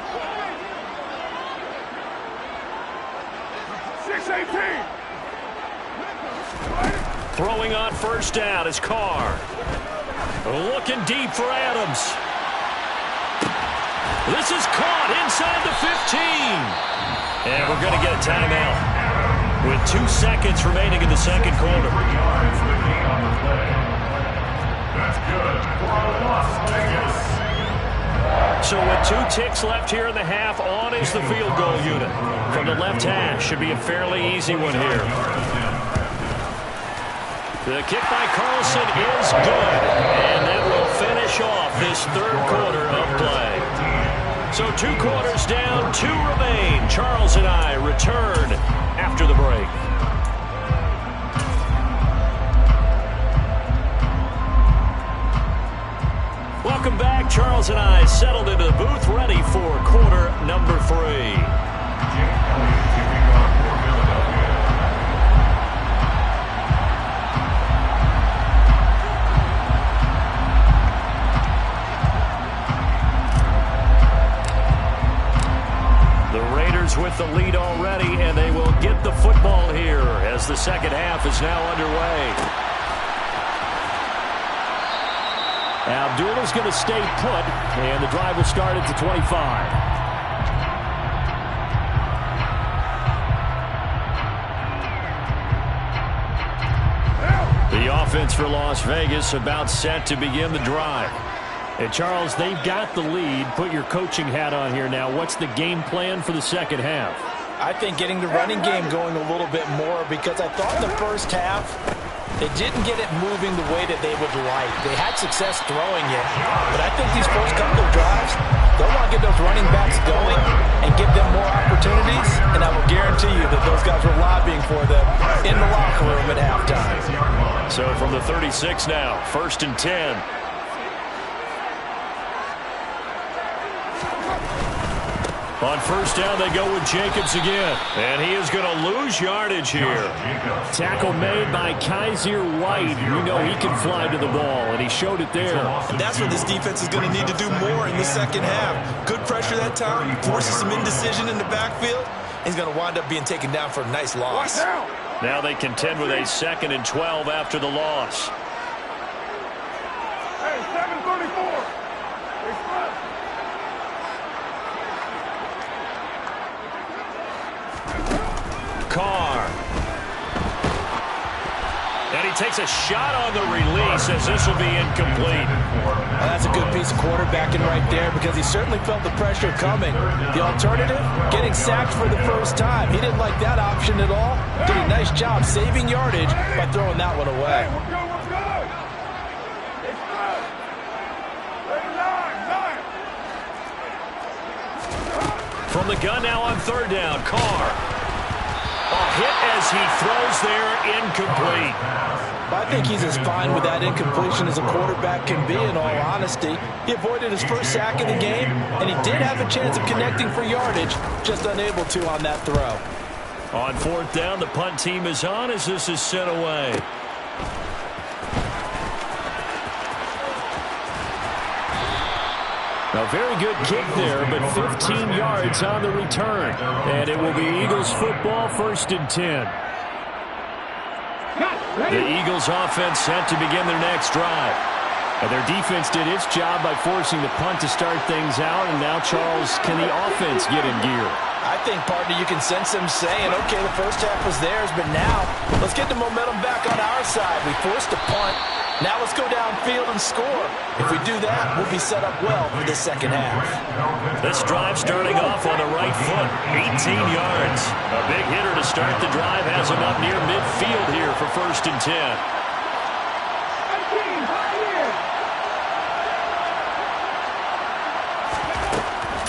C: 6-18.
A: Throwing on first down is Carr. Looking deep for Adams. This is caught inside the 15. And we're going to get a timeout with 2 seconds remaining in the second quarter.
E: That's good for Las Vegas.
A: So with 2 ticks left here in the half, on is the field goal unit. From the left hash, should be a fairly easy one here. The kick by Carlson is good, and that will finish off this third quarter of play. So 2 quarters down, 2 remain. Charles and I return after the break. Welcome back. Charles and I settled into the booth, ready for quarter number 3.
E: Jake Elliott keeping on for Philadelphia.
A: The Raiders with the lead already, and they will get the football here as the second half is now underway. Abdullah's going to stay put, and the drive will start at the 25. The offense for Las Vegas about set to begin the drive. And Charles, they've got the lead. Put your coaching hat on here now. What's the game plan for the second half?
B: I think getting the running game going a little bit more, because I thought in the first half they didn't get it moving the way that they would like. They had success throwing it, but I think these first couple of drives, they'll want to get those running backs going and give them more opportunities, and I will guarantee you that those guys were lobbying for them in the locker room at halftime.
A: So from the 36 now, 1st and 10. On first down, they go with Jacobs again. And he is going to lose yardage here. Tackle made by Kaiser White. You know he can fly to the ball, and he showed it there.
F: And that's what this defense is going to need to do more in the second half. Good pressure that time, forces some indecision in the backfield. He's going to wind up being taken down for a nice loss.
A: Now they contend with a 2nd and 12 after the loss.
C: Hey, 734.
A: Carr. And he takes a shot on the release as this will be incomplete.
B: Well, that's a good piece of quarterbacking right there, because he certainly felt the pressure coming. The alternative, getting sacked for the first time. He didn't like that option at all. Did a nice job saving yardage by throwing that one away.
C: We're good, we're good. It's good. Ready, 9.
A: From the gun now on 3rd down, Carr. A hit as he throws there, incomplete.
B: I think he's as fine with that incompletion as a quarterback can be, in all honesty. He avoided his first sack of the game, and he did have a chance of connecting for yardage, just unable to on that throw.
A: On 4th down, the punt team is on as this is sent away. A very good kick there, but 15 yards on the return. And it will be Eagles football, 1st and 10. The Eagles offense set to begin their next drive. And their defense did its job by forcing the punt to start things out. And now, Charles, can the offense get in gear?
B: I think, partner, you can sense them saying, okay, the first half was theirs, but now let's get the momentum back on our side. We forced a punt. Now let's go downfield and score. If we do that, we'll be set up well for the second half.
A: This drive starting off on the right foot, 18 yards. A big hitter to start the drive has him up near midfield here for 1st and 10.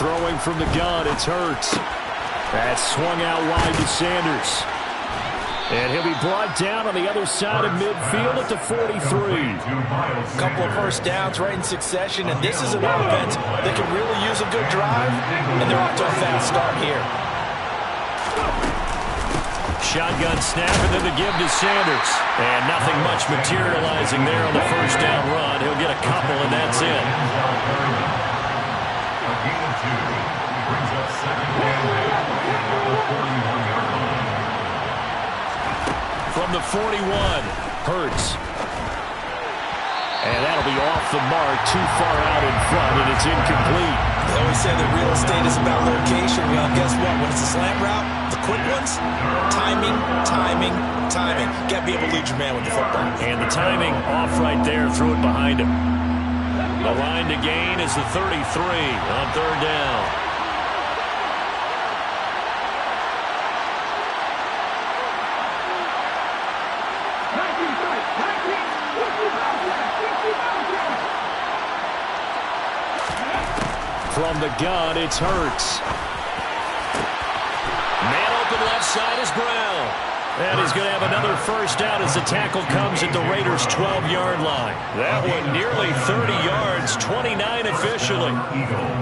A: Throwing from the gun, it's Hurts. That's swung out wide to Sanders. And he'll be brought down on the other side of midfield at the 43.
B: A couple of first downs right in succession, and this is an offense that can really use a good drive, and they're off to a fast start here.
A: Shotgun snap, and then the give to Sanders. And nothing much materializing there on the first down run. He'll get a couple, and that's it.
E: Brings up 2nd and 41-yard line.
A: From the 41, Hurts. And that'll be off the mark, too far out in front, and it's incomplete.
B: They always say that real estate is about location. Well, guess what? When it's a slant route, the quick ones, timing, timing, timing. Got to be able to lead your man with the football.
A: And the timing off right there. Threw it behind him. The line to gain is the 33 on third down. From the gun, it's Hurts. Man open left side is Brown. And he's going to have another first down as the tackle comes at the Raiders' 12-yard line. That one nearly 30 yards, 29 officially.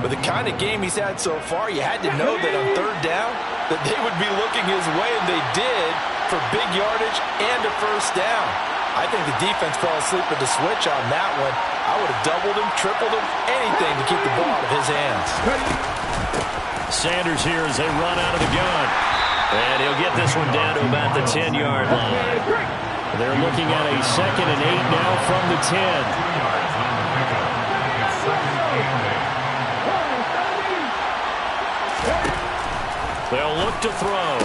B: With the kind of game he's had so far, you had to know that on third down that they would be looking his way, and they did, for big yardage and a first down. I think the defense fell asleep with the switch on that one. I would have doubled him, tripled him, anything to keep the ball out of his hands.
A: Sanders here as they run out of the gun. And he'll get this one down to about the 10-yard line. They're looking at a 2nd and 8 now from the 10. They'll look to throw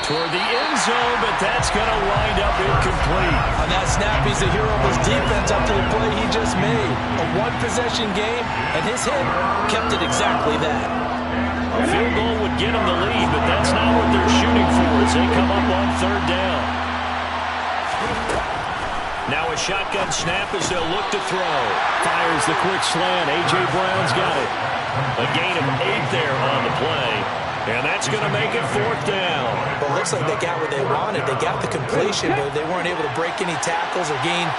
A: toward the end zone, but that's going to wind up incomplete.
B: On that snap, he's the hero of his defense after the play he just made. A one-possession game, and his hit kept it exactly that.
A: A field goal would get them the lead, but that's not what they're shooting for as they come up on third down. Now a shotgun snap as they'll look to throw. Fires the quick slant. A.J. Brown's got it. A gain of 8 there on the play. And that's going to make it 4th down.
B: Well, it looks like they got what they wanted. They got the completion, but they weren't able to break any tackles or gain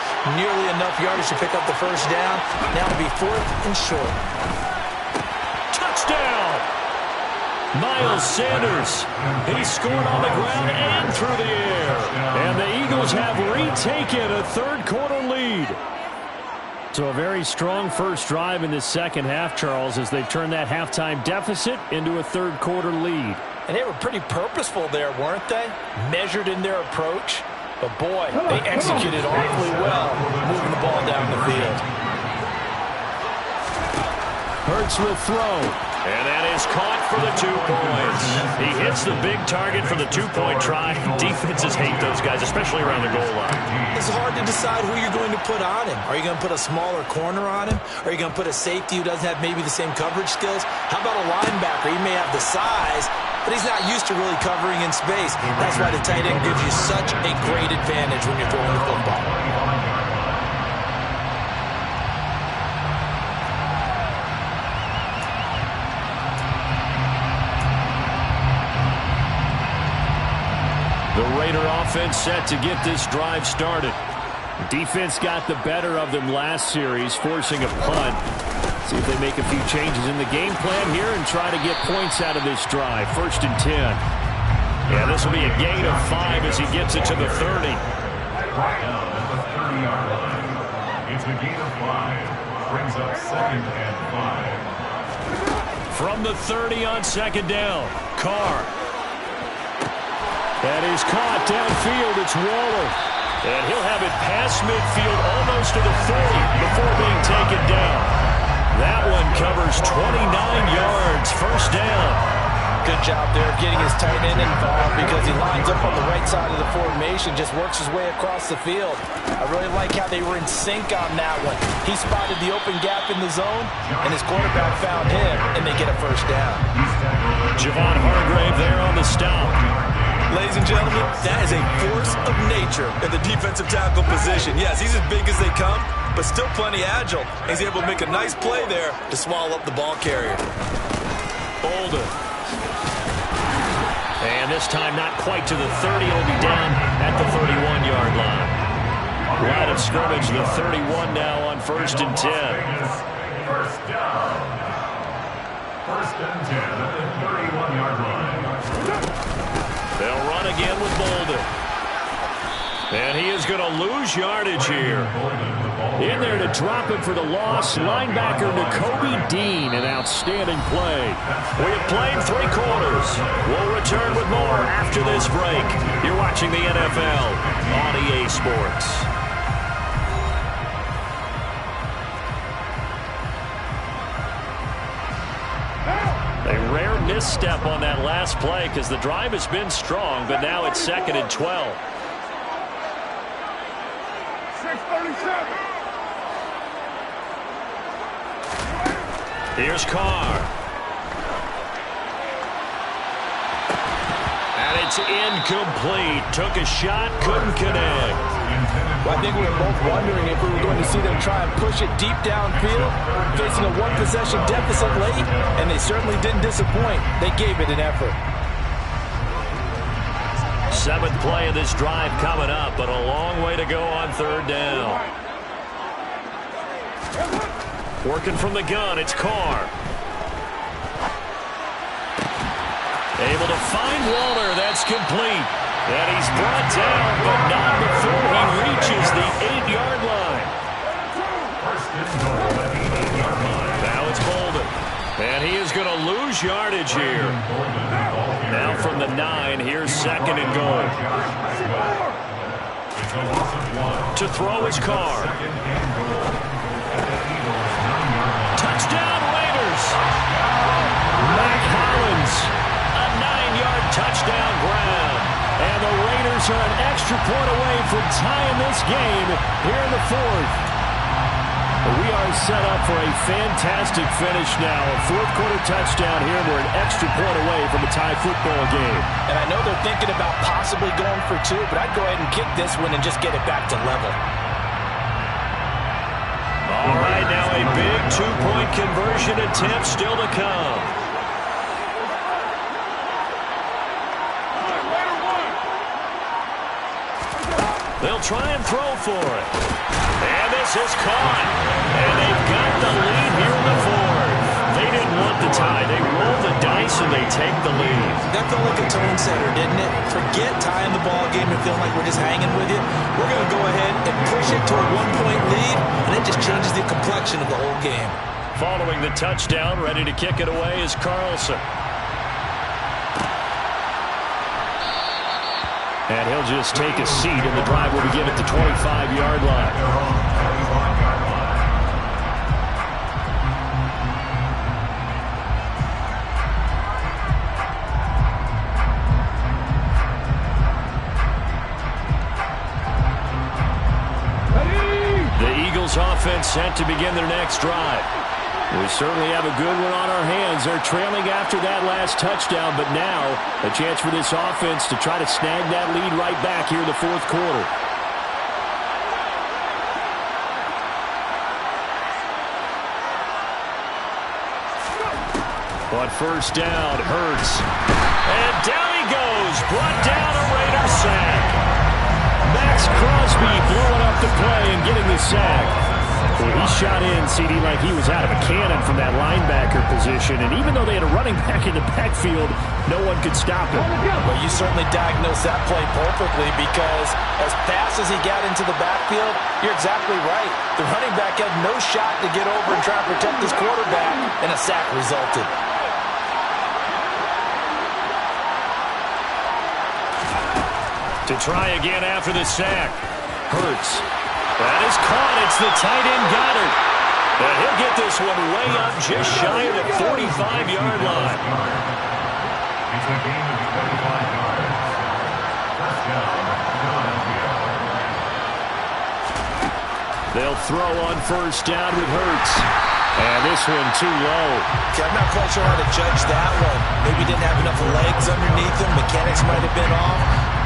B: nearly enough yardage to pick up the first down. Now it'll be 4th and short.
A: Touchdown! Miles Sanders. He scored on the ground and through the air. And the Eagles have retaken a third-quarter lead. So a very strong first drive in this second half, Charles, as they've turned that halftime deficit into a third-quarter lead.
B: And they were pretty purposeful there, weren't they? Measured in their approach. But, boy, they executed awfully well, moving the ball down the field.
A: Hurts will throw. And that is caught for the 2 points. He hits the big target for the 2-point try. Defenses hate those guys, especially around the goal line.
B: It's hard to decide who you're going to put on him. Are you going to put a smaller corner on him? Are you going to put a safety who doesn't have maybe the same coverage skills? How about a linebacker? He may have the size, but he's not used to really covering in space. That's why the tight end gives you such a great advantage when you're throwing the football.
A: The Raider offense set to get this drive started. Defense got the better of them last series, forcing a punt. See if they make a few changes in the game plan here and try to get points out of this drive. 1st and 10. Yeah, this will be a gain of 5 as he gets it to the 30.
E: Right now at the 30-yard line. It's a gain of 5. Brings up 2nd and 5.
A: From the 30 on 2nd down. Carr. That is caught downfield. It's Waller. And he'll have it past midfield almost to the 40 before being taken down. That one covers 29 yards. First down.
B: Good job there of getting his tight end involved because he lines up on the right side of the formation, just works his way across the field. I really like how they were in sync on that one. He spotted the open gap in the zone, and his quarterback found him, and they get a first down.
A: Javon Hargrave there on the stop.
F: Ladies and gentlemen, that is a force of nature in the defensive tackle position. Yes, he's as big as they come, but still plenty agile. He's able to make a nice play there to swallow up the ball carrier.
A: Bolden. And this time not quite to the 30. He'll be down at the 31-yard line. Line of scrimmage, the 31 now on 1st and 10.
E: First down. 1st and 10 at the 31-yard line.
A: They'll run again with Bolden. And he is going to lose yardage here. In there to drop him for the loss, linebacker Nakobe Dean, an outstanding play. We have played 3 quarters. We'll return with more after this break. You're watching the NFL on EA Sports. A rare misstep on that last play because the drive has been strong, but now it's 2nd and 12.
C: 6:37.
A: Here's Carr. And it's incomplete. Took a shot, couldn't connect.
B: Well, I think we were both wondering if we were going to see them try and push it deep downfield, facing a 1-possession deficit late, and they certainly didn't disappoint. They gave it an effort.
A: 7th play of this drive coming up, but a long way to go on 3rd down. Working from the gun, it's Carr. Able to find Waller, that's complete. And he's brought down, but not before he reaches the 8-yard line. Now it's Bolden. And he is going to lose yardage here. Now from the 9, here's 2nd and goal. To throw his Carr. Touchdown Raiders. Mac Hollins, a 9-yard touchdown grab. And the Raiders are an extra point away from tying this game here in the 4th. We are set up for a fantastic finish now. A 4th-quarter touchdown here. We're an extra point away from a tie football game.
B: And I know they're thinking about possibly going for 2, but I'd go ahead and kick this one and just get it back to level.
A: All right, now a big 2-point conversion attempt still to come. They'll try and throw for it. And this is caught. And they've got the lead here in the 4th. They didn't want the tie. They roll the dice and they take the lead.
B: That felt like a tone setter, didn't it? Forget tying the ball game and feeling like we're just hanging with you. We're going to go ahead and push it to a 1-point lead, and it just changes the complexion of the whole game.
A: Following the touchdown, ready to kick it away is Carlson. And he'll just take a seat, and the drive will begin at the 25-yard line. The Eagles offense set to begin their next drive. We certainly have a good one on our hands. They're trailing after that last touchdown, but now a chance for this offense to try to snag that lead right back here in the 4th quarter. But first down, Hurts. And down he goes. Brought down a Raider sack. Max Crosby blowing up the play and getting the sack. Well, he shot in, CD, like he was out of a cannon from that linebacker position. And even though they had a running back in the backfield, no one could stop him.
B: Well, you certainly diagnosed that play perfectly because as fast as he got into the backfield, you're exactly right. The running back had no shot to get over and try to protect his quarterback, and a sack resulted.
A: To try again after the sack. Hurts. That is caught. It's the tight end Goddard. And he'll get this one way up just shy of the 45-yard line.
E: It's a gain of 25 yards. First down, Philadelphia.
A: They'll throw on first down with Hurts. And this one too low.
B: Okay, I'm not quite sure how to judge that one. Maybe didn't have enough legs underneath him. Mechanics might have been off.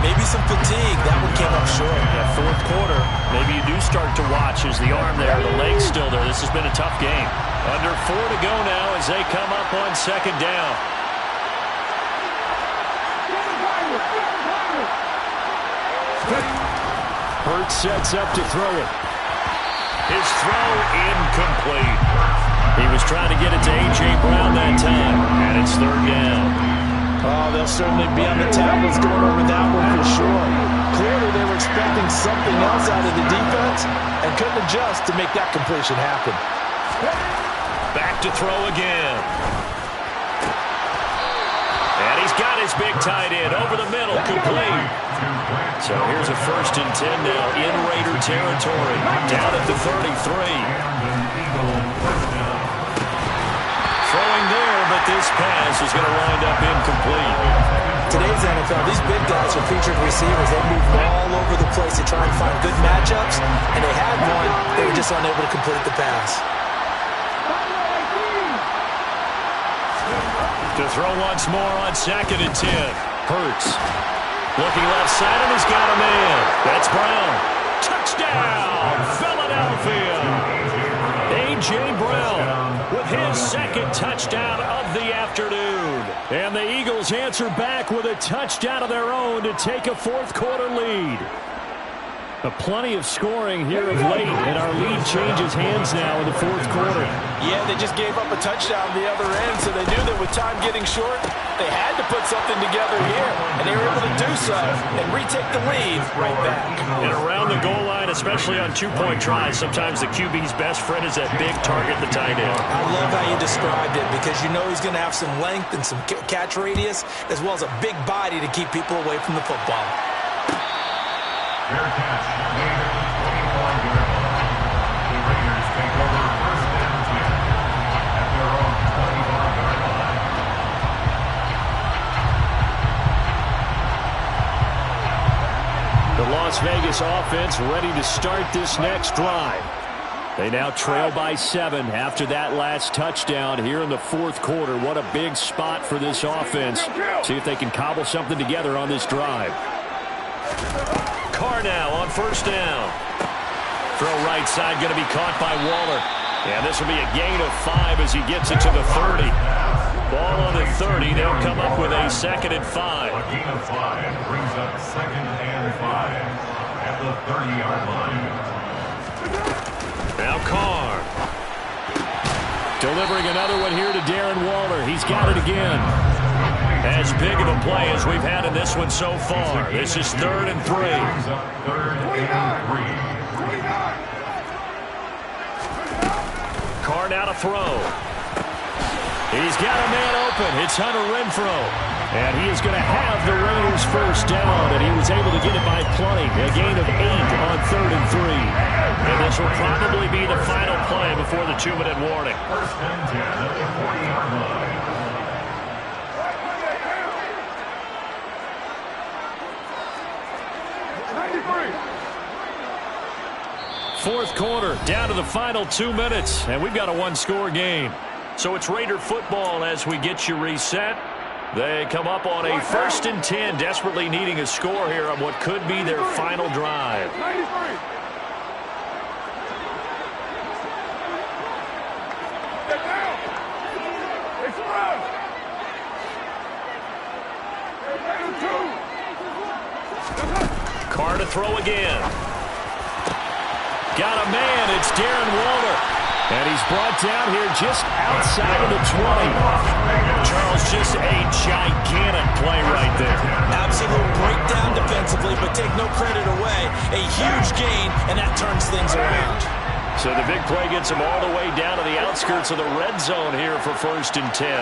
B: Maybe some fatigue. That one came up short.
A: That 4th quarter, maybe you do start to watch as the arm there, the leg's still there. This has been a tough game. Under 4 to go now as they come up on 2nd down. Hurts sets up to throw it. His throw incomplete. He was trying to get it to A.J. Brown that time, and it's 3rd down.
B: Oh, they'll certainly be on the tablets going over that one for sure. Clearly, they were expecting something else out of the defense and couldn't adjust to make that completion happen.
A: Back to throw again. And he's got his big tight end over the middle, complete. So here's a 1st and 10 now in Raider territory, down at the 33. Throwing there, but this pass is going to wind up incomplete.
B: Today's NFL, these big guys are featured receivers. They move all over the place to try and find good matchups, and they had one. They were just unable to complete the pass.
A: To throw once more on 2nd and 10. Hurts. Looking left side, and he's got a man. That's Brown. Touchdown, Philadelphia. A.J. Brown with his 2nd touchdown of the afternoon. And the Eagles answer back with a touchdown of their own to take a 4th quarter lead. Plenty of scoring here of late, and our lead changes hands now in the 4th quarter.
B: Yeah, they just gave up a touchdown the other end, so they knew that with time getting short, they had to put something together here, and they were able to do so and retake the lead right back.
A: And around the goal line, especially on 2-point tries, sometimes the QB's best friend is that big target, the tight end.
B: I love how you described it, because you know he's going to have some length and some catch radius, as well as a big body to keep people away from the football.
E: Fair catch, made at the 25-yard line. The Raiders take over 1st and 10 at their own 25-yard line.
A: The Las Vegas offense ready to start this next drive. They now trail by 7 after that last touchdown here in the 4th quarter. What a big spot for this offense. See if they can cobble something together on this drive. Carr now on 1st down. Throw right side, going to be caught by Waller. And this will be a gain of 5 as he gets it to the 30. Ball on the 30. They'll come up with a 2nd and 5.
E: A gain of 5 brings up 2nd and 5 at the 30-yard line.
A: Now Carr. Delivering another one here to Darren Waller. He's got it again. As big of a play as we've had in this one so far. This is 3rd and 3.
E: 3rd and 3.
A: Carr now to throw. He's got a man open. It's Hunter Renfrow. And he is going to have the Raiders 1st down, and he was able to get it by plenty. A gain of 8 on 3rd and 3. And this will probably be the final play before the 2-minute warning.
E: 1st and 10 at the 40-yard line.
A: Fourth quarter, down to the final 2 minutes, and we've got a 1-score game. So it's Raider football as we get you reset. They come up on a 1st and 10, desperately needing a score here on what could be their final drive.
C: 93. Get down. It's around.
A: Carr to throw again. Got a man. It's Darren Waller. And he's brought down here just outside of the 20. Charles, just a gigantic play right there.
B: Absolute breakdown defensively, but take no credit away. A huge gain, and that turns things around.
A: So the big play gets him all the way down to the outskirts of the red zone here for 1st and 10.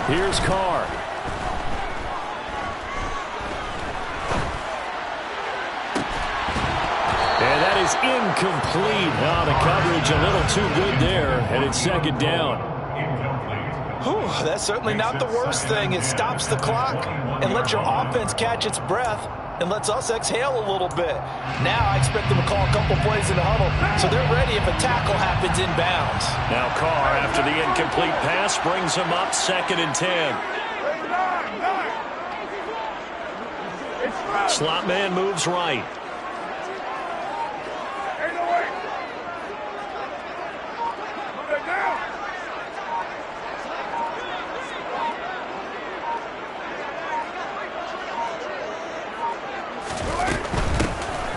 C: 6-18.
A: Here's Carr. And that is incomplete. Oh, the coverage a little too good there, and it's 2nd down.
B: Whew, that's certainly not the worst thing. It stops the clock and lets your offense catch its breath and lets us exhale a little bit. Now I expect them to call a couple plays in the huddle, so they're ready if a tackle happens inbounds.
A: Now Carr, after the incomplete pass, brings him up 2nd and 10. Slot man moves right.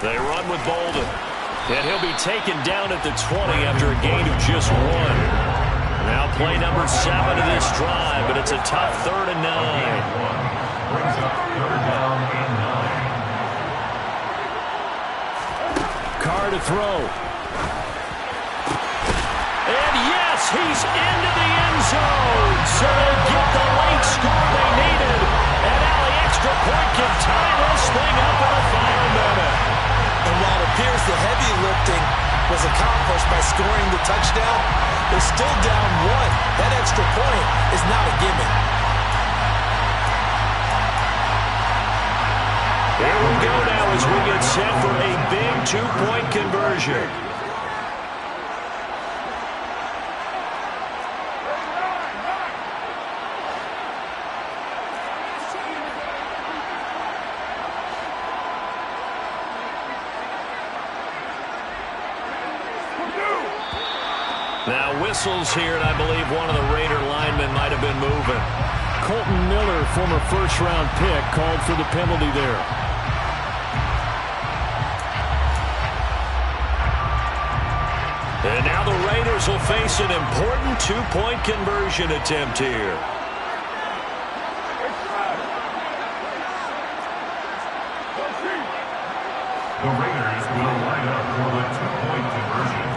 A: They run with Bolden. And he'll be taken down at the 20 after a gain of just 1. Now play number 7 of this drive, but it's a tough 3rd and 9.
E: Brings up 3rd down and 9.
A: Carr to throw. And yes, he's into the end zone. So they get the late score they needed. And now the extra point can tie this thing up in the final minute.
B: And while it appears the heavy lifting was accomplished by scoring the touchdown, they're still down 1. That extra point is not a gimme.
A: Here we go now as we get set for a big 2-point conversion. Now whistles here, and I believe one of the Raider linemen might have been moving.
D: Colton Miller, former first-round pick, called for the penalty there.
A: And now the Raiders will face an important 2-point conversion attempt here.
E: The Raiders will line up for the 2-point conversion.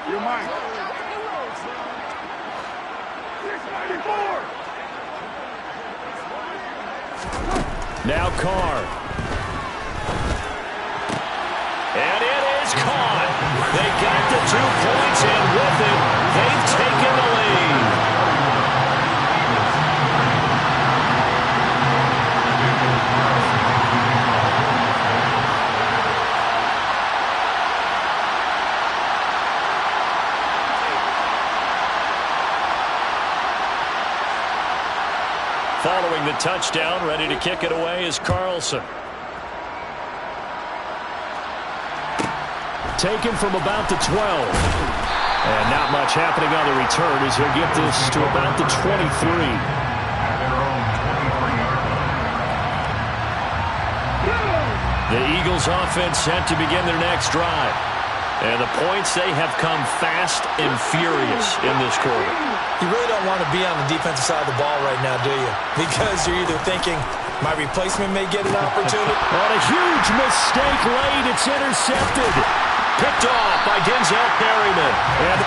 C: Your mind. 694.
D: Now Carr.
A: And it is caught. They got the 2 points, and with it, they've taken the lead. Following the touchdown, ready to kick it away is Carlson.
D: Taken from about the 12. And not much happening on the return as he'll get this to about the 23.
A: The Eagles offense set to begin their next drive. And the points, they have come fast and furious in this quarter.
B: You really don't want to be on the defensive side of the ball right now, do you? Because you're either thinking, my replacement may get an opportunity.
D: On a huge mistake late, it's intercepted.
A: Picked off by Denzel Perryman.
D: And